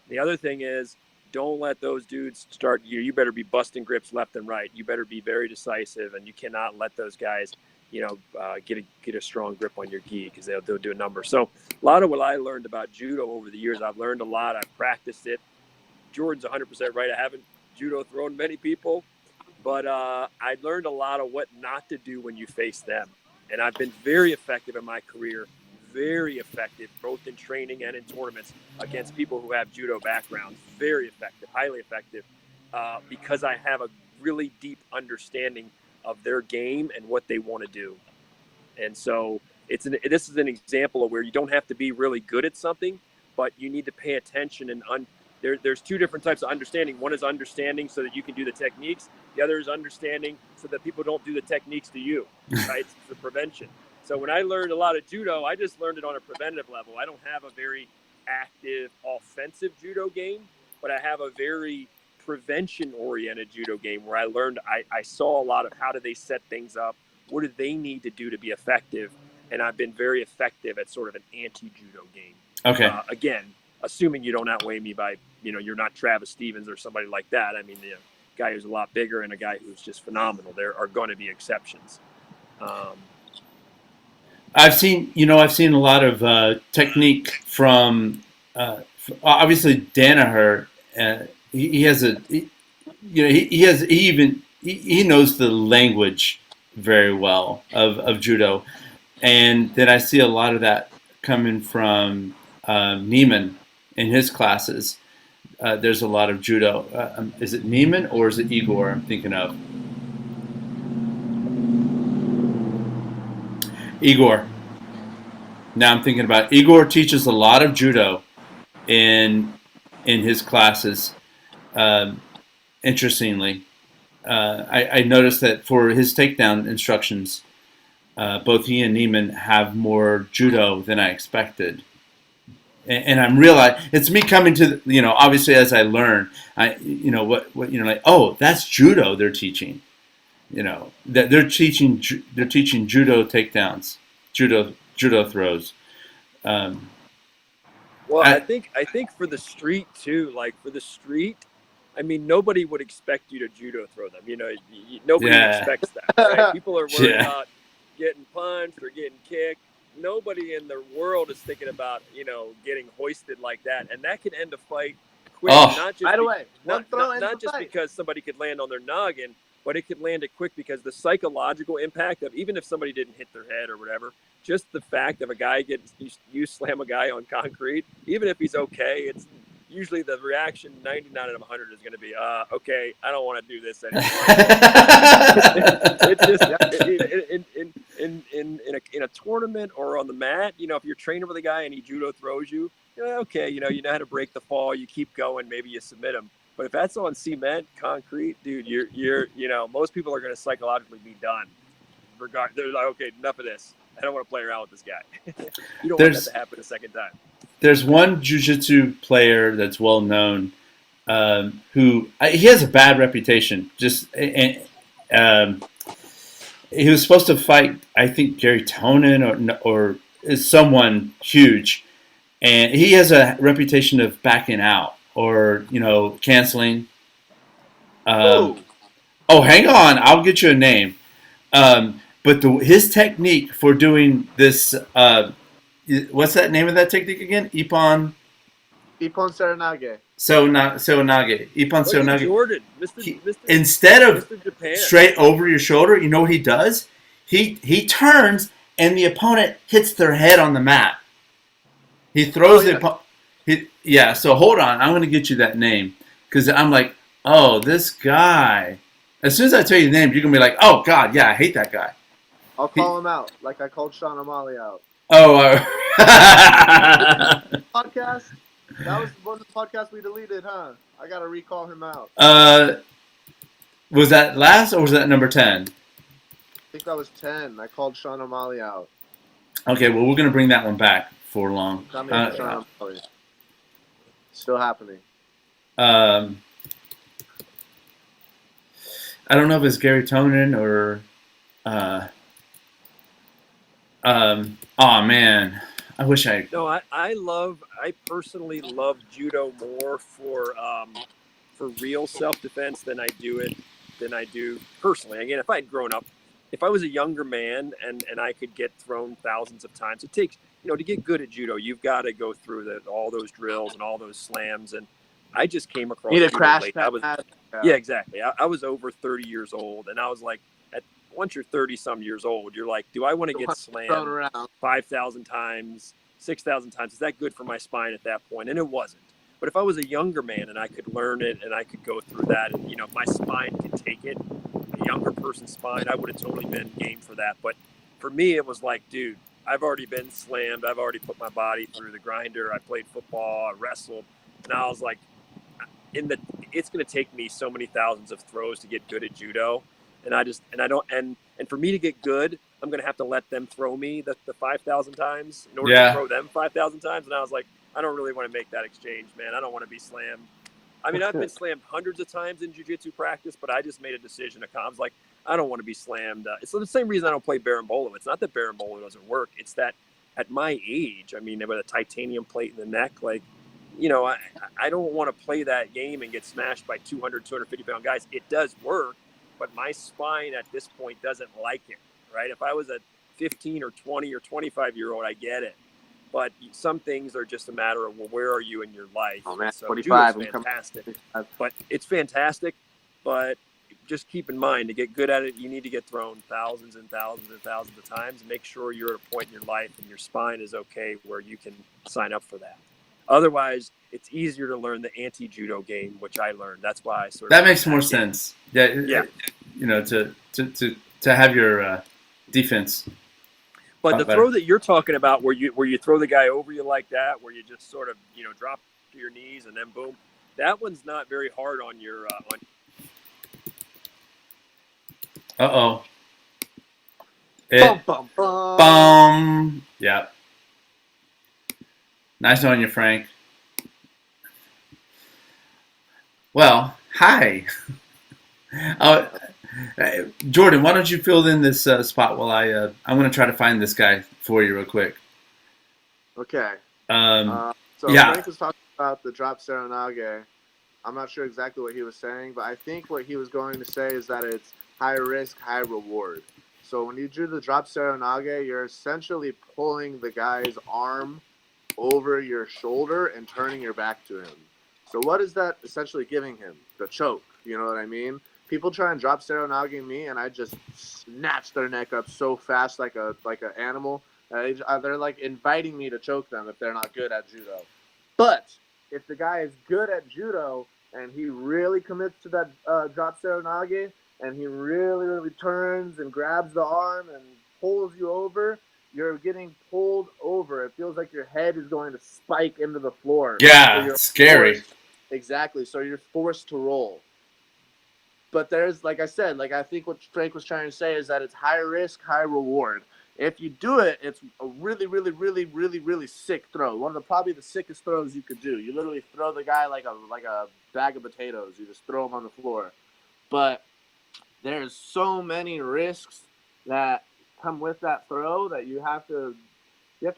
Speaker 1: The other thing is, don't let those dudes start. You better be busting grips left and right. You better be very decisive, and you cannot let those guys, get a strong grip on your gi, because they'll do a number. So a lot of what I learned about judo over the years, I've learned a lot. I've practiced it. Jordan's 100% right. I haven't judo thrown many people, but I learned a lot of what not to do when you face them. And I've been very effective in my career, very effective, both in training and in tournaments against people who have judo backgrounds. Very effective, highly effective, because I have a really deep understanding of their game and what they want to do. And so this is an example of where you don't have to be really good at something, but you need to pay attention and there's two different types of understanding. One is understanding so that you can do the techniques. The other is understanding so that people don't do the techniques to you, right? It's the prevention. So when I learned a lot of judo, I just learned it on a preventative level. I don't have a very active offensive judo game, but I have a very prevention-oriented judo game where I learned, I saw a lot of how do they set things up, what do they need to do to be effective, and I've been very effective at sort of an anti-judo game.
Speaker 2: Okay.
Speaker 1: Again, assuming you don't outweigh me by, you're not Travis Stevens or somebody like that. I mean, the guy who's a lot bigger and a guy who's just phenomenal. There are going to be exceptions.
Speaker 2: I've seen a lot of technique from obviously Danaher. He knows the language very well of judo, and then I see a lot of that coming from Neiman in his classes. There's a lot of judo. Is it Neiman or is it Igor I'm thinking of? Igor. Now I'm thinking about Igor teaches a lot of judo in his classes. Interestingly, I noticed that for his takedown instructions, both he and Neiman have more judo than I expected. And I'm realizing it's me coming to obviously as I learn, that's judo they're teaching. That they're teaching judo takedowns, judo throws.
Speaker 1: I think for the street too, I mean, nobody would expect you to judo throw them. Nobody expects that. Right? People are worried about getting punched or getting kicked. Nobody in the world is thinking about, getting hoisted like that. And that can end a fight quick.
Speaker 3: Not just
Speaker 1: because somebody could land on their noggin, but it could land it quick because the psychological impact of, even if somebody didn't hit their head or whatever, just the fact of a guy you slam a guy on concrete, even if he's okay, it's usually the reaction 99 out of 100 is going to be, okay, I don't want to do this anymore. It's just in a tournament or on the mat, if you're training with a guy and he judo throws you, okay, you know how to break the fall, you keep going, maybe you submit him. But if that's on cement, concrete, dude, you're most people are going to psychologically be done. They're like, okay, enough of this. I don't want to play around with this guy. You don't want that to happen a second time.
Speaker 2: There's one jiu-jitsu player that's well known who he has a bad reputation. He was supposed to fight, I think, Gary Tonin or is someone huge, and he has a reputation of backing out or canceling. Oh, hang on, I'll get you a name. But his technique for doing this. What's that name of that technique again? Ippon
Speaker 3: Seoinage.
Speaker 2: Seoinage. Ippon Seoinage.
Speaker 1: Jordan,
Speaker 2: Instead of straight over your shoulder, you know what he does? He turns and the opponent hits their head on the mat. He throws Yeah. So hold on, I'm gonna get you that name because I'm like, oh, this guy. As soon as I tell you the name, you're gonna be like, oh God, yeah, I hate that guy.
Speaker 3: I'll
Speaker 2: He,
Speaker 3: call him out like I called Sean O'Malley out.
Speaker 2: oh,
Speaker 3: Podcast. That was one of the podcasts we deleted, huh? I gotta recall him out.
Speaker 2: was that last or was that number 10?
Speaker 3: I think that was 10. I called Sean O'Malley out.
Speaker 2: Okay, well, we're gonna bring that one back for long.
Speaker 3: Coming for Sean O'Malley. Still happening.
Speaker 2: Um, I don't know if it's Gary Tonin or. Oh man, I wish I.
Speaker 1: No, I personally love judo more for real self-defense than I do personally. Again, if I'd grown up, if I was a younger man and I could get thrown thousands of times, it takes, to get good at judo, you've got to go through all those drills and all those slams. And I just came across
Speaker 3: Need a
Speaker 1: judo
Speaker 3: crash
Speaker 1: late.
Speaker 3: pad.
Speaker 1: Yeah, exactly. I was over 30 years old, and I was like, once you're 30 some years old, you're like, do I want to get slammed 5,000 times, 6,000 times? Is that good for my spine at that point? And it wasn't. But if I was a younger man and I could learn it and I could go through that, and if my spine could take it, a younger person's spine, I would have totally been game for that. But for me, it was like, dude, I've already been slammed. I've already put my body through the grinder. I played football. I wrestled. And I was like, it's going to take me so many thousands of throws to get good at judo. And for me to get good, I'm going to have to let them throw me the 5,000 times in order to throw them 5,000 times. And I was like, I don't really want to make that exchange, man. I don't want to be slammed. I mean, I've been slammed hundreds of times in jiu-jitsu practice, but I just made a decision. I was like, I don't want to be slammed. It's the same reason I don't play berimbolo. It's not that berimbolo doesn't work. It's that at my age, I mean, with a titanium plate in the neck, like, I don't want to play that game and get smashed by 200, 250-pound guys. It does work, but my spine at this point doesn't like it, right? If I was a 15 or 20 or 25-year-old, I get it. But some things are just a matter of, well, where are you in your life?
Speaker 3: Oh, man,
Speaker 1: so
Speaker 3: 45.
Speaker 1: judo's fantastic. But it's fantastic, but just keep in mind, to get good at it, you need to get thrown thousands and thousands and thousands of times. And make sure you're at a point in your life and your spine is okay where you can sign up for that. Otherwise, it's easier to learn the anti-judo game, which I learned. That's why I sort of...
Speaker 2: That makes more sense. Yeah. To have your defense.
Speaker 1: But the throw that you're talking about, where you throw the guy over you like that, where you just sort of drop to your knees and then boom, that one's not very hard on your.
Speaker 2: Uh-oh.
Speaker 3: Bum, bum, bum.
Speaker 2: Yeah. Nice on you, Frank. Well, hi. Jordan, why don't you fill in this spot while I'm going to try to find this guy for you real quick.
Speaker 3: Okay.
Speaker 2: Yeah.
Speaker 3: Frank was talking about the drop serenage. I'm not sure exactly what he was saying, but I think what he was going to say is that it's high risk, high reward. So when you do the drop serenage, you're essentially pulling the guy's arm over your shoulder and turning your back to him. So what is that essentially giving him? The choke. You know what I mean? People try and drop serenage me, and I just snatch their neck up so fast like an animal. They're like inviting me to choke them if they're not good at judo. But if the guy is good at judo and he really commits to that drop serenage and he really, really turns and grabs the arm and pulls you over, you're getting pulled over. It feels like your head is going to spike into the floor.
Speaker 2: Yeah, so it's scary.
Speaker 3: Exactly. So you're forced to roll. But there's, like I said, I think what Frank was trying to say is that it's high risk, high reward. If you do it, it's a really, really, really, really, really sick throw. One of probably the sickest throws you could do. You literally throw the guy like a bag of potatoes. You just throw him on the floor. But there's so many risks that come with that throw that you have to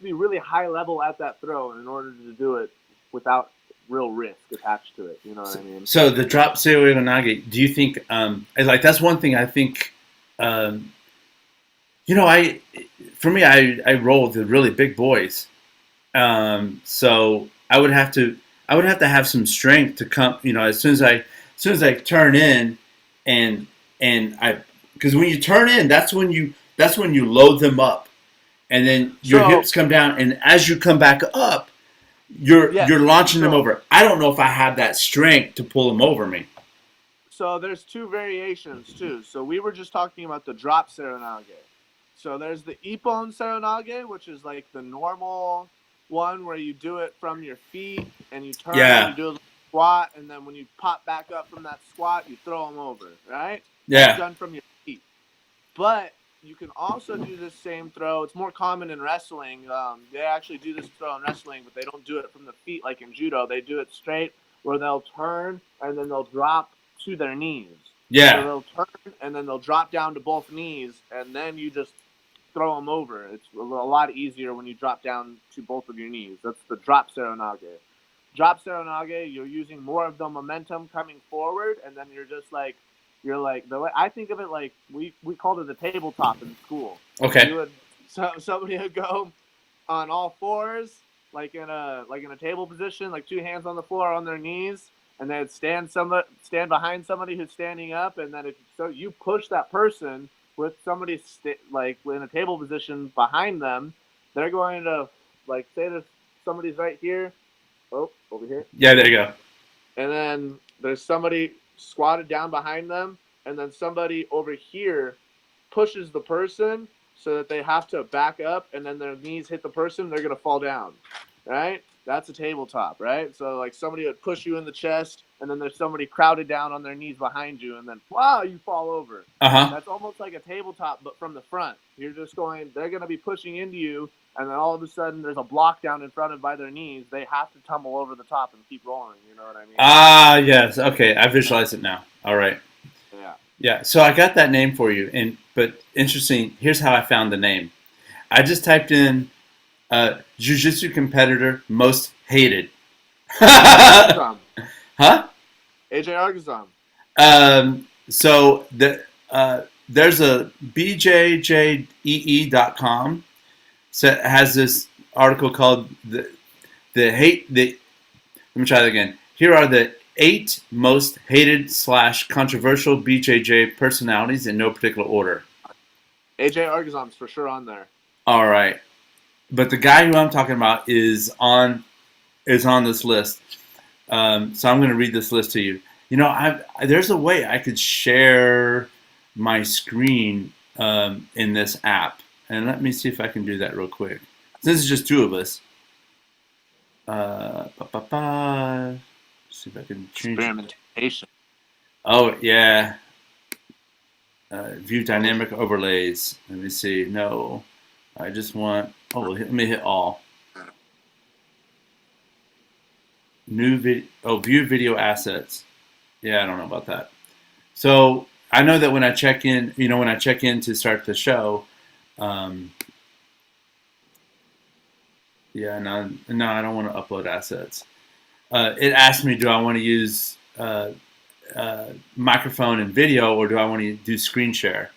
Speaker 3: be really high level at that throw in order to do it without real risk attached to it. You know what I mean?
Speaker 2: So the drop serenage, do you think that's one thing I think I roll with the really big boys. So I would have to have some strength to come, as soon as I turn in and because when you turn in, that's when you load them up, and then your hips come down, and as you come back up, you're launching them
Speaker 3: So-
Speaker 2: over. I don't know if I have that strength to pull them over me.
Speaker 3: So there's two variations too. So we were just talking about the drop serenage. So there's the ippon serenage, which is like the normal one where you do it from your feet and you turn,
Speaker 2: Yeah.
Speaker 3: you do a squat, and then when you pop back up from that squat, you throw them over, right?
Speaker 2: Yeah.
Speaker 3: That's done from your feet. But you can also do this same throw. It's more common in wrestling. They actually do this throw in wrestling, but they don't do it from the feet like in judo. They do it straight, where they'll turn and then they'll drop to their knees.
Speaker 2: Yeah.
Speaker 3: So they'll turn and then they'll drop down to both knees, and then you just throw them over. It's a lot easier when you drop down to both of your knees. That's the drop serenage. Drop serenage, you're using more of the momentum coming forward, and then you're like the way I think of it, like we called it a tabletop in school.
Speaker 2: Okay.
Speaker 3: Somebody would go on all fours, like in a table position, like two hands on the floor on their knees, and they'd stand behind somebody who's standing up, and then you push that person with somebody like in a table position behind them, they're going to, like, say there's somebody's right here, over here,
Speaker 2: Yeah, there you go.
Speaker 3: and then there's somebody squatted down behind them, and then somebody over here pushes the person so that they have to back up, and then their knees hit the person, they're going to fall down, right? That's a tabletop, right? So like somebody would push you in the chest, and then there's somebody crowded down on their knees behind you, and then wow, you fall over.
Speaker 2: Uh-huh.
Speaker 3: That's almost like a tabletop, but from the front. You're just going, they're going to be pushing into you, and then all of a sudden there's a block down in front of by their knees. They have to tumble over the top and keep rolling. You know what I mean?
Speaker 2: Ah, yes. Okay, I visualize it now. All right.
Speaker 3: Yeah.
Speaker 2: Yeah. So I got that name for you, but interesting. Here's how I found the name. I just typed in Jiu Jitsu competitor most hated.
Speaker 3: Arguzam.
Speaker 2: Huh?
Speaker 3: AJ Arguzam.
Speaker 2: So there's a BJJEE.com. So has this article called the hate the. Let me try that again. Here are the 8 most hated / controversial BJJ personalities in no particular order.
Speaker 3: AJ Arguzam's for sure on there.
Speaker 2: All right, but the guy who I'm talking about is on this list. So I'm going to read this list to you. You know, there's a way I could share my screen in this app, and let me see if I can do that real quick. This is just 2 of us. See if I can change.
Speaker 3: Experimentation.
Speaker 2: Oh yeah. View dynamic overlays. Let me see. No, I just want. Oh, let me hit all. New video. Oh, view video assets. Yeah, I don't know about that. So I know that when I check in, when I check in to start the show, yeah, no, I don't want to upload assets. It asked me, do I want to use microphone and video, or do I want to do screen share?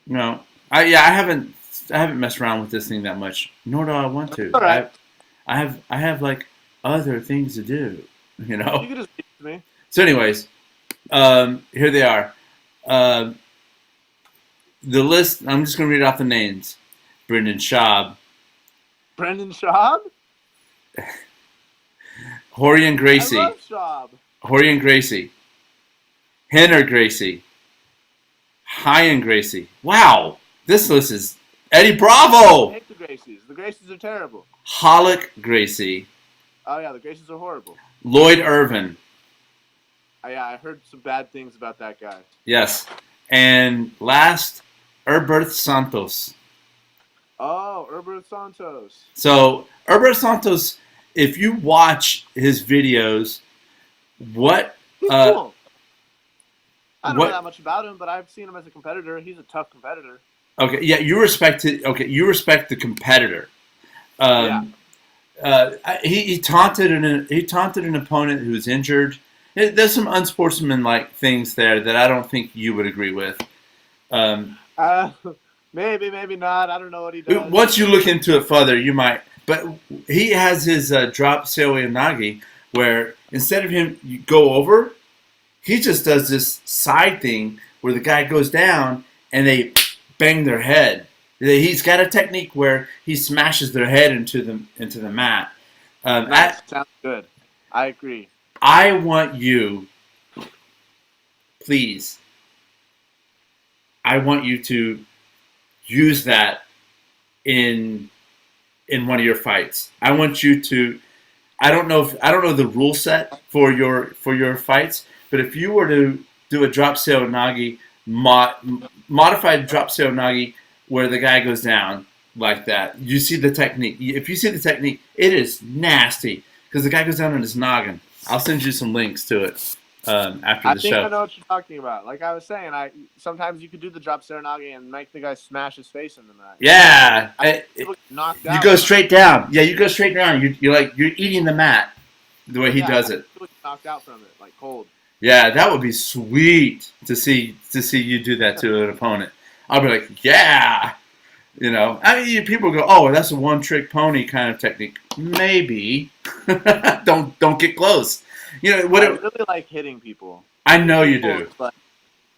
Speaker 2: No, I haven't messed around with this thing that much, nor do I want to.
Speaker 3: All right.
Speaker 2: I have like other things to do,
Speaker 3: You can just speak to me.
Speaker 2: So, anyways, here they are. The list. I'm just gonna read off the names. Brendan Schaub.
Speaker 3: Brendan Schaub?
Speaker 2: Horian Gracie.
Speaker 3: I love Schaub.
Speaker 2: Horian Gracie. Henner Gracie. Hyan Gracie. Wow, this list is Eddie Bravo.
Speaker 3: I hate the Gracies. The Gracies are terrible.
Speaker 2: Hollick Gracie.
Speaker 3: Oh yeah, the Gracies are horrible.
Speaker 2: Lloyd Irvin.
Speaker 3: Yeah, I heard some bad things about that guy.
Speaker 2: Yes. And last, Herberth Santos.
Speaker 3: Oh, Herberth Santos.
Speaker 2: So, Herberth Santos, if you watch his videos,
Speaker 3: He's cool. I don't know that much about him, but I've seen him as a competitor. He's a tough competitor.
Speaker 2: Okay, yeah, you respect it. Okay, you respect the competitor. He taunted an opponent who was injured. There's some unsportsmanlike things there that I don't think you would agree with.
Speaker 3: Maybe not. I don't know what he does.
Speaker 2: Once you look into it further, you might. But he has his drop seoi nagi, where instead of him go over, he just does this side thing where the guy goes down and they bang their head. He's got a technique where he smashes their head into the mat.
Speaker 3: Nice. Sounds good. I agree.
Speaker 2: I want you, please. I want you to use that in one of your fights. I want you to. I don't know the rule set for your fights, but if you were to do a drop seoi modified drop seoi where the guy goes down like that, you see the technique. If you see the technique, it is nasty because the guy goes down on his noggin. I'll send you some links to it after the show.
Speaker 3: I know what you're talking about. Like I was saying, sometimes you could do the drop serenagi and make the guy smash his face in the mat.
Speaker 2: Yeah,
Speaker 3: Knocked
Speaker 2: you
Speaker 3: out.
Speaker 2: go straight down. Yeah, you go straight down. You're eating the mat the way he does it.
Speaker 3: Knocked out from it, like cold.
Speaker 2: Yeah, that would be sweet to see you do that to an opponent. I'll be like, yeah, I mean, people go, oh, that's a one-trick pony kind of technique. Maybe, don't get close. I
Speaker 3: really like hitting people.
Speaker 2: I know you do.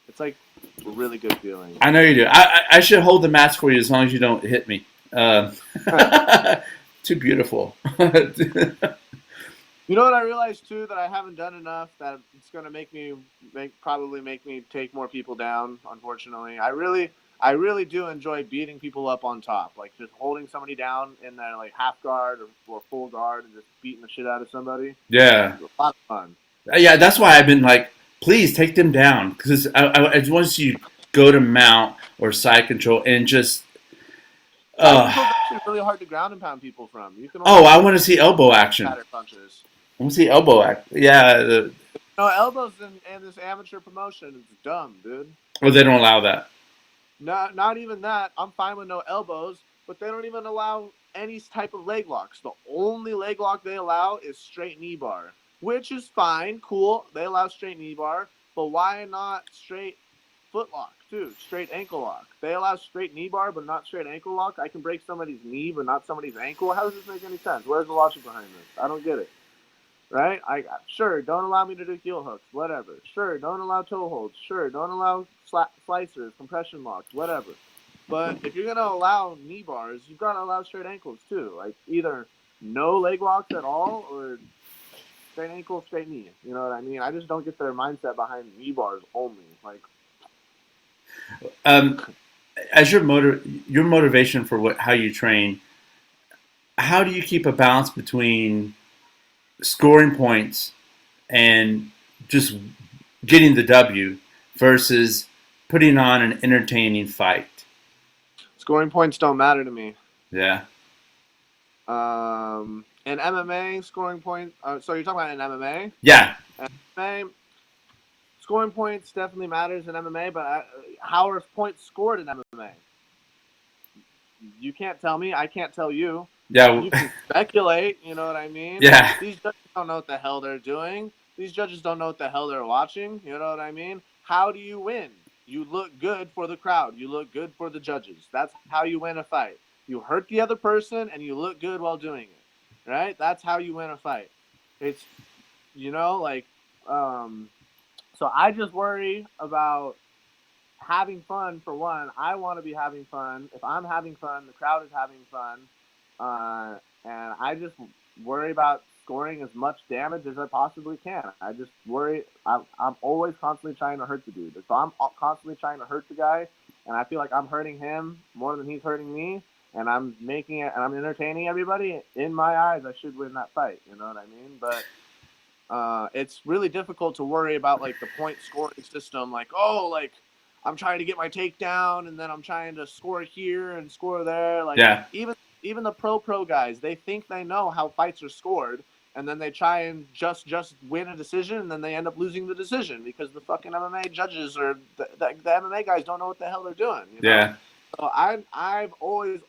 Speaker 3: It's like a really good feeling.
Speaker 2: I know you do. I should hold the mats for you as long as you don't hit me. Too beautiful.
Speaker 3: You know what I realized too, that I haven't done enough, that it's going to probably make me take more people down, unfortunately. I really do enjoy beating people up on top, like just holding somebody down in their like half guard or full guard and just beating the shit out of somebody.
Speaker 2: Yeah.
Speaker 3: It's a lot of fun.
Speaker 2: Yeah, that's why I've been like, please take them down, because I just want to see you go to mount or side control and just
Speaker 3: It's actually really hard to ground and pound people from. You can
Speaker 2: I want to see elbow action.
Speaker 3: Punches.
Speaker 2: I want to see elbow action. Yeah.
Speaker 3: No, elbows in this amateur promotion is dumb, dude.
Speaker 2: Well, they don't allow that.
Speaker 3: Not even that. I'm fine with no elbows, but they don't even allow any type of leg locks. The only leg lock they allow is straight knee bar, which is fine, cool. They allow straight knee bar, but why not straight foot lock too? Straight ankle lock. They allow straight knee bar, but not straight ankle lock. I can break somebody's knee, but not somebody's ankle. How does this make any sense? Where's the logic behind this? I don't get it. Right? Sure, don't allow me to do heel hooks, whatever. Sure, don't allow toe holds. Sure, don't allow slicers, compression locks, whatever. But if you're gonna allow knee bars, you've got to allow straight ankles too. Like either no leg locks at all or straight ankle, straight knee. You know what I mean? I just don't get their mindset behind knee bars only. Like,
Speaker 2: as your motivation for how you train, how do you keep a balance between scoring points and just getting the W versus putting on an entertaining fight?
Speaker 3: Scoring points don't matter to me.
Speaker 2: Yeah.
Speaker 3: In MMA, scoring points. So you're talking about in MMA?
Speaker 2: Yeah.
Speaker 3: MMA, scoring points definitely matters in MMA, but how are points scored in MMA? You can't tell me. I can't tell you.
Speaker 2: Yeah.
Speaker 3: You can speculate. You know what I mean?
Speaker 2: Yeah.
Speaker 3: These judges don't know what the hell they're doing. These judges don't know what the hell they're watching. You know what I mean? How do you win? You look good for the crowd. You look good for the judges. That's how you win a fight. You hurt the other person and you look good while doing it. Right? That's how you win a fight. It's, so I just worry about having fun for one. I want to be having fun. If I'm having fun, the crowd is having fun. And I just worry about scoring as much damage as I possibly can. I just worry. I'm always constantly trying to hurt the dude. So I'm constantly trying to hurt the guy, and I feel like I'm hurting him more than he's hurting me. And I'm making it, and I'm entertaining everybody. In my eyes, I should win that fight. You know what I mean? But it's really difficult to worry about like the point scoring system. Like, I'm trying to get my takedown, and then I'm trying to score here and score there. Like,
Speaker 2: yeah.
Speaker 3: Even the pro guys, they think they know how fights are scored, and then they try and just win a decision, and then they end up losing the decision because the fucking MMA judges or the MMA guys don't know what the hell they're doing. You know?
Speaker 2: Yeah.
Speaker 3: So I've always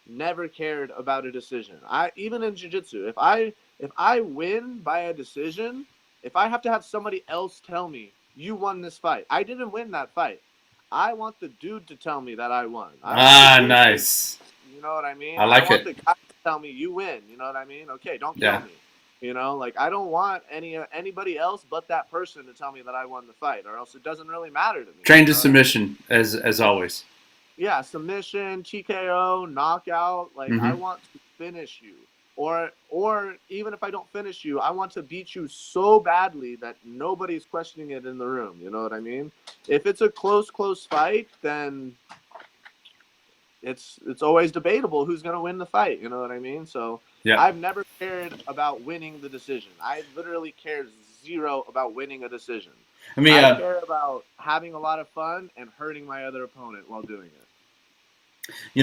Speaker 3: never cared about a decision. Even in Jiu Jitsu, if I win by a decision, if I have to have somebody else tell me you won this fight, I didn't win that fight. I want the dude to tell me that I won.
Speaker 2: Nice.
Speaker 3: You know what I mean?
Speaker 2: I like
Speaker 3: want
Speaker 2: it.
Speaker 3: the guy to tell me you win. You know what I mean? Okay, don't kill me. You know, like I don't want anybody else but that person to tell me that I won the fight, or else it doesn't really matter to me.
Speaker 2: Train to submission as always.
Speaker 3: yeah, submission, TKO, knockout. Like I
Speaker 2: Mm-hmm.
Speaker 3: want to finish you. Or even if I don't finish you, I want to beat you so badly that nobody's questioning it in the room. You know what I mean? If it's a close fight, then it's always debatable who's going to win the fight. You know what I mean? So
Speaker 2: Yeah.
Speaker 3: I've never cared about winning the decision. I literally care zero about winning a decision.
Speaker 2: I mean,
Speaker 3: I care about having a lot of fun and hurting my other opponent while doing it.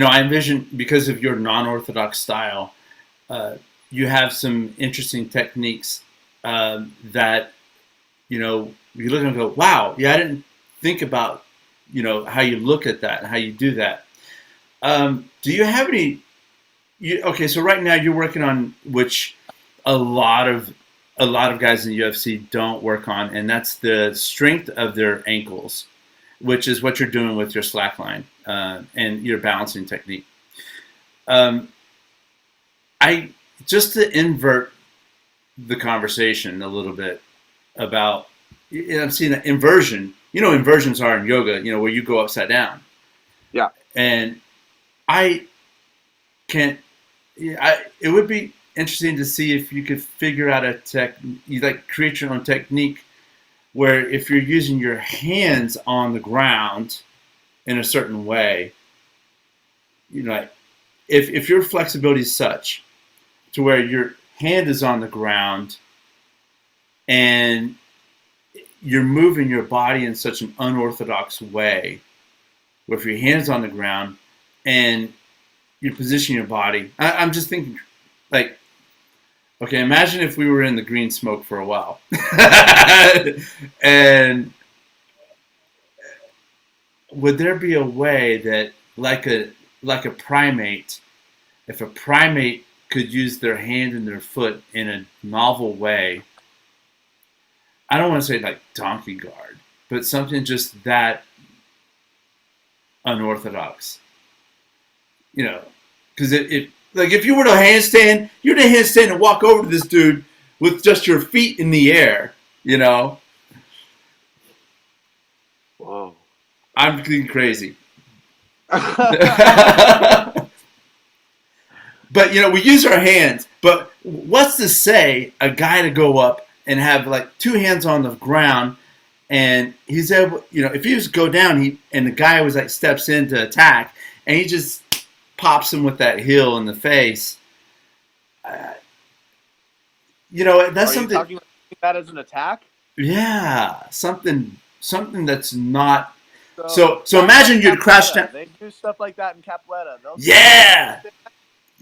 Speaker 2: I envision, because of your non-orthodox style, you have some interesting techniques that you look and go, wow, yeah, I didn't think about how you look at that and how you do that. Do you have any? Okay, so right now you're working on, which a lot of guys in the UFC don't work on, and that's the strength of their ankles, which is what you're doing with your slackline and your balancing technique. I just to invert the conversation a little bit about, I'm seeing that inversion. Inversions are in yoga, where you go upside down.
Speaker 3: Yeah.
Speaker 2: And I can't. It would be interesting to see if you could figure out create your own technique where if you're using your hands on the ground in a certain way, if your flexibility is such to where your hand is on the ground and you're moving your body in such an unorthodox way, where if your hand's on the ground and you position your body, I'm just thinking, like, okay, imagine if we were in the green smoke for a while, and would there be a way that, like a primate, if a primate could use their hand and their foot in a novel way? I don't want to say like donkey guard, but something just that unorthodox. Because like if you were to handstand, you'd handstand and walk over to this dude with just your feet in the air.
Speaker 3: Whoa.
Speaker 2: I'm getting crazy. But we use our hands. But what's to say a guy to go up and have like two hands on the ground, and he's able, if he was to go down, and the guy was like steps in to attack, and he just pops him with that heel in the face. That's
Speaker 3: Are
Speaker 2: something.
Speaker 3: you talking about that as an attack?
Speaker 2: Yeah, something that's not. So imagine you'd crash down.
Speaker 3: They do stuff like that in capoeira.
Speaker 2: Yeah.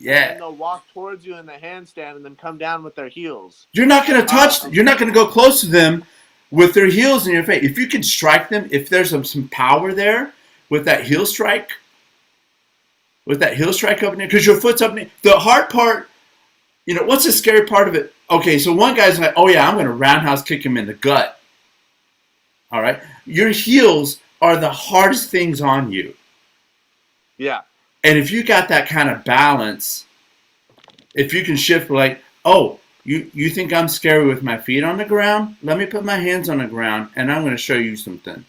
Speaker 3: And they'll walk towards you in the handstand and then come down with their heels.
Speaker 2: You're not going to touch. You're not going to go close to them with their heels in your face. If you can strike them, if there's some power there with that heel strike, up in there, because your foot's up in there. The hard part, what's the scary part of it? Okay, so one guy's like, oh yeah, I'm going to roundhouse kick him in the gut. All right, your heels are the hardest things on you.
Speaker 3: Yeah.
Speaker 2: And if you got that kind of balance, if you can shift like, oh, you think I'm scary with my feet on the ground? Let me put my hands on the ground, and I'm going to show you something.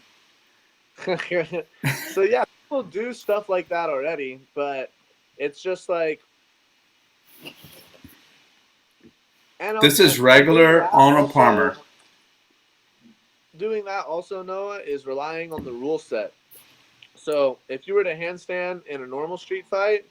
Speaker 3: So yeah, people do stuff like that already, but it's just like.
Speaker 2: This is regular Arnold Palmer.
Speaker 3: Doing that also, Noah, is relying on the rule set. So if you were to handstand in a normal street fight,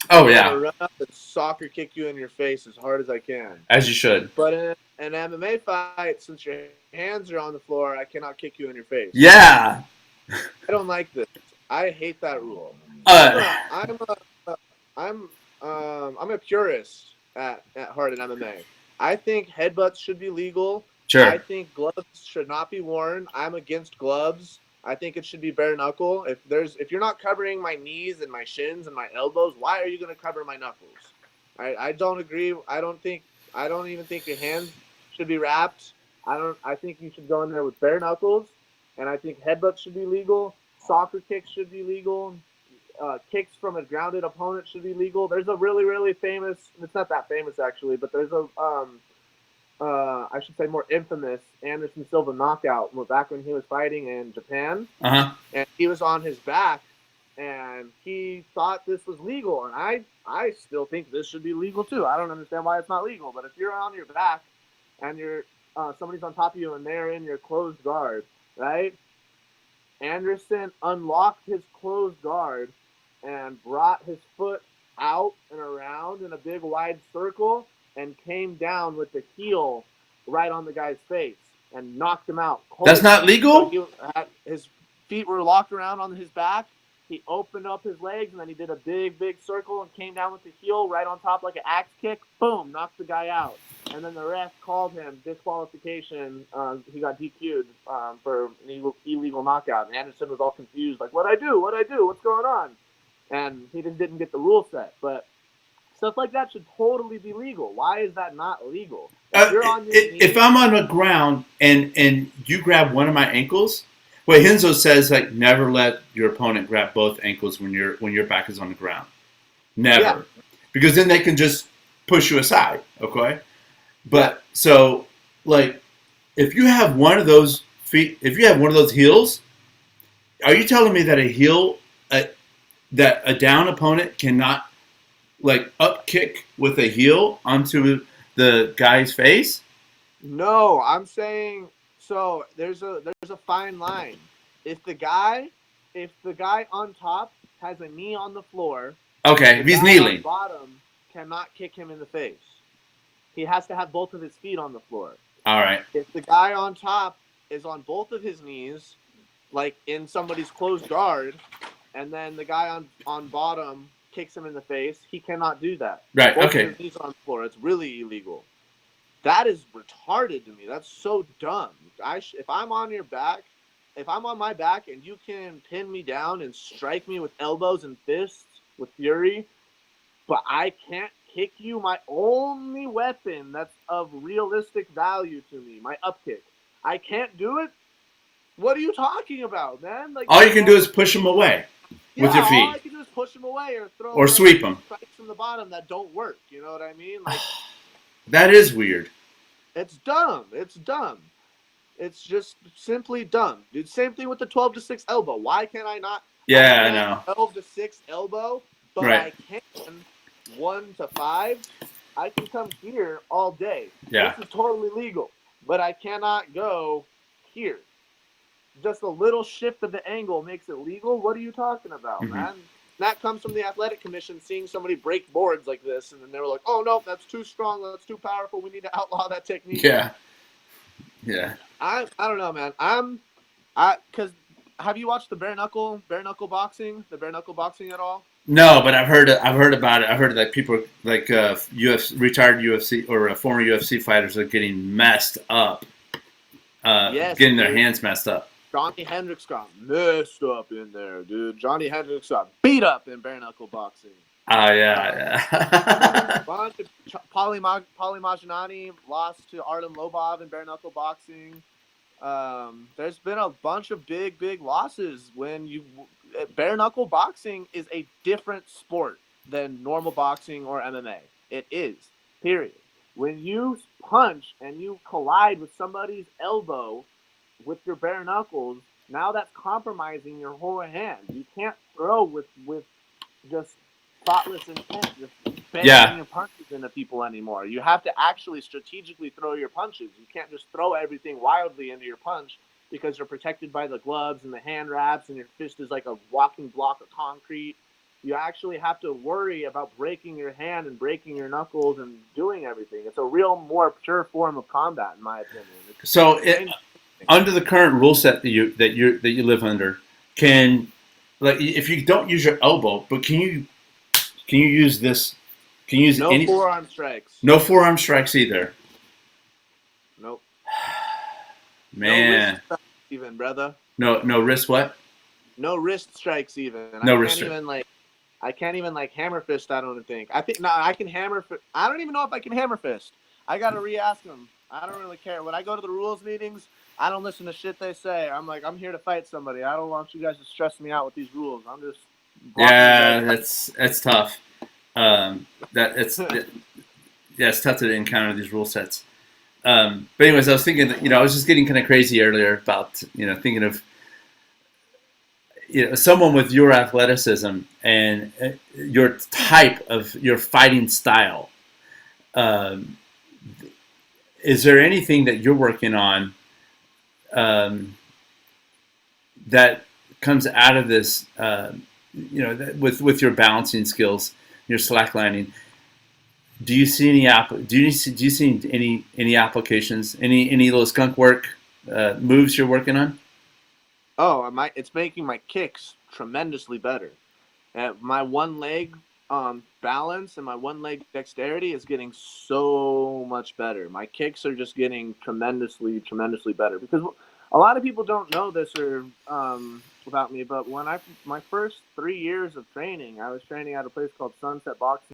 Speaker 2: oh
Speaker 3: I'm
Speaker 2: yeah,
Speaker 3: gonna run up and soccer kick you in your face as hard as I can.
Speaker 2: As you should.
Speaker 3: But in an MMA fight, since your hands are on the floor, I cannot kick you in your face.
Speaker 2: Yeah.
Speaker 3: I don't like this. I hate that rule. I'm a purist at heart in MMA. I think headbutts should be legal.
Speaker 2: Sure.
Speaker 3: I think gloves should not be worn. I'm against gloves. I think it should be bare knuckle. If you're not covering my knees and my shins and my elbows, why are you going to cover my knuckles? I don't agree. I don't even think your hands should be wrapped. I think you should go in there with bare knuckles, and I think headbutts should be legal. Soccer kicks should be legal. Kicks from a grounded opponent should be legal. There's a really, really famous. It's not that famous actually, but there's a I should say more infamous Anderson Silva knockout back when he was fighting in Japan.
Speaker 2: Uh-huh.
Speaker 3: And he was on his back and he thought this was legal, and I still think this should be legal too. I don't understand why it's not legal, but if you're on your back and you're somebody's on top of you and they're in your closed guard, right? Anderson unlocked his closed guard and brought his foot out and around in a big wide circle and came down with the heel right on the guy's face and knocked him out cold.
Speaker 2: That's not legal?
Speaker 3: So his feet were locked around on his back. He opened up his legs and then he did a big circle and came down with the heel right on top like an axe kick. Boom, knocked the guy out. And then the ref called him disqualification. He got DQ'd for an illegal knockout. And Anderson was all confused, like, what'd I do? What's going on? And he just didn't get the rule set. But stuff like that should totally be legal. Why is that not legal?
Speaker 2: If I'm on the ground and you grab one of my ankles, well, Henzo says like never let your opponent grab both ankles when your back is on the ground. Never, yeah. Because then they can just push you aside. Okay, but so like if you have one of those feet, if you have one of those heels, are you telling me that a heel, that a down opponent cannot like up kick with a heel onto the guy's face?
Speaker 3: No, I'm saying so. There's a fine line. If the guy on top has a knee on the floor,
Speaker 2: okay, if he's kneeling,
Speaker 3: on bottom cannot kick him in the face. He has to have both of his feet on the floor.
Speaker 2: All right.
Speaker 3: If the guy on top is on both of his knees, like in somebody's closed guard, and then the guy on bottom kicks him in the face, he cannot do that.
Speaker 2: Right.
Speaker 3: Both
Speaker 2: okay.
Speaker 3: of his knees on the floor. It's really illegal. That is retarded to me. That's so dumb. If I'm on your back, if I'm on my back and you can pin me down and strike me with elbows and fists with fury, but I can't kick you, my only weapon that's of realistic value to me, my up kick, I can't do it? What are you talking about, man? Like,
Speaker 2: all you can do is push him away with your feet.
Speaker 3: All I can do is push him away or throw
Speaker 2: or sweep him.
Speaker 3: Strikes from the bottom that don't work. You know what I mean? Like,
Speaker 2: that is weird.
Speaker 3: It's dumb. It's just simply dumb, dude. Same thing with the 12-6 elbow. Why can't I not?
Speaker 2: Yeah, I know.
Speaker 3: 12-6 elbow, but
Speaker 2: right.
Speaker 3: I can 1-5. I can come here all day.
Speaker 2: Yeah.
Speaker 3: This is totally legal, but I cannot go here. Just a little shift of the angle makes it legal. What are you talking about, man? That comes from the athletic commission seeing somebody break boards like this, and then they were like, "Oh no, that's too strong. That's too powerful. We need to outlaw that technique."
Speaker 2: Yeah.
Speaker 3: I don't know, man. Because have you watched the bare knuckle boxing at all?
Speaker 2: No, but I've heard about it. I've heard that people like retired UFC or former UFC fighters are getting messed up. Getting their hands messed up.
Speaker 3: Johnny Hendricks got messed up in there, dude. Johnny Hendricks got beat up in bare knuckle boxing.
Speaker 2: Oh, yeah.
Speaker 3: Paulie Malignaggi lost to Artem Lobov in bare knuckle boxing. There's been a bunch of big losses when bare knuckle boxing is a different sport than normal boxing or MMA. It is, period. When you punch and you collide with somebody's elbow with your bare knuckles, now that's compromising your whole hand. You can't throw with just thoughtless intent, just banging your punches into people anymore. You have to actually strategically throw your punches. You can't just throw everything wildly into your punch because you're protected by the gloves and the hand wraps and your fist is like a walking block of concrete. You actually have to worry about breaking your hand and breaking your knuckles and doing everything. It's a real more pure form of combat, in my opinion.
Speaker 2: So, under the current rule set that you live under, if you don't use your elbow, but can you use this? Can you use
Speaker 3: no forearm strikes?
Speaker 2: No forearm strikes either.
Speaker 3: Nope.
Speaker 2: Man.
Speaker 3: No wrist strikes even, brother.
Speaker 2: No wrist what?
Speaker 3: No wrist strikes even.
Speaker 2: No wrist strikes.
Speaker 3: I can't even hammer fist. I don't think. I think no. I can hammer. I don't even know if I can hammer fist. I gotta re-ask them. I don't really care. When I go to the rules meetings, I don't listen to shit they say. I'm like, I'm here to fight somebody. I don't want you guys to stress me out with these rules. I'm just.
Speaker 2: Yeah, that's tough. It's tough to encounter these rule sets. But anyways, I was thinking that, I was just getting kind of crazy earlier about, thinking of, someone with your athleticism and your type of your fighting style, um, is there anything that you're working on um, that comes out of this? With your balancing skills, your slacklining. Do you see any applications, any little skunk work moves you're working on?
Speaker 3: Oh, it's making my kicks tremendously better. My one leg balance and my one leg dexterity is getting so much better. My kicks are just getting tremendously better, because a lot of people don't know this or about me. But when my first 3 years of training, I was training at a place called Sunset Boxing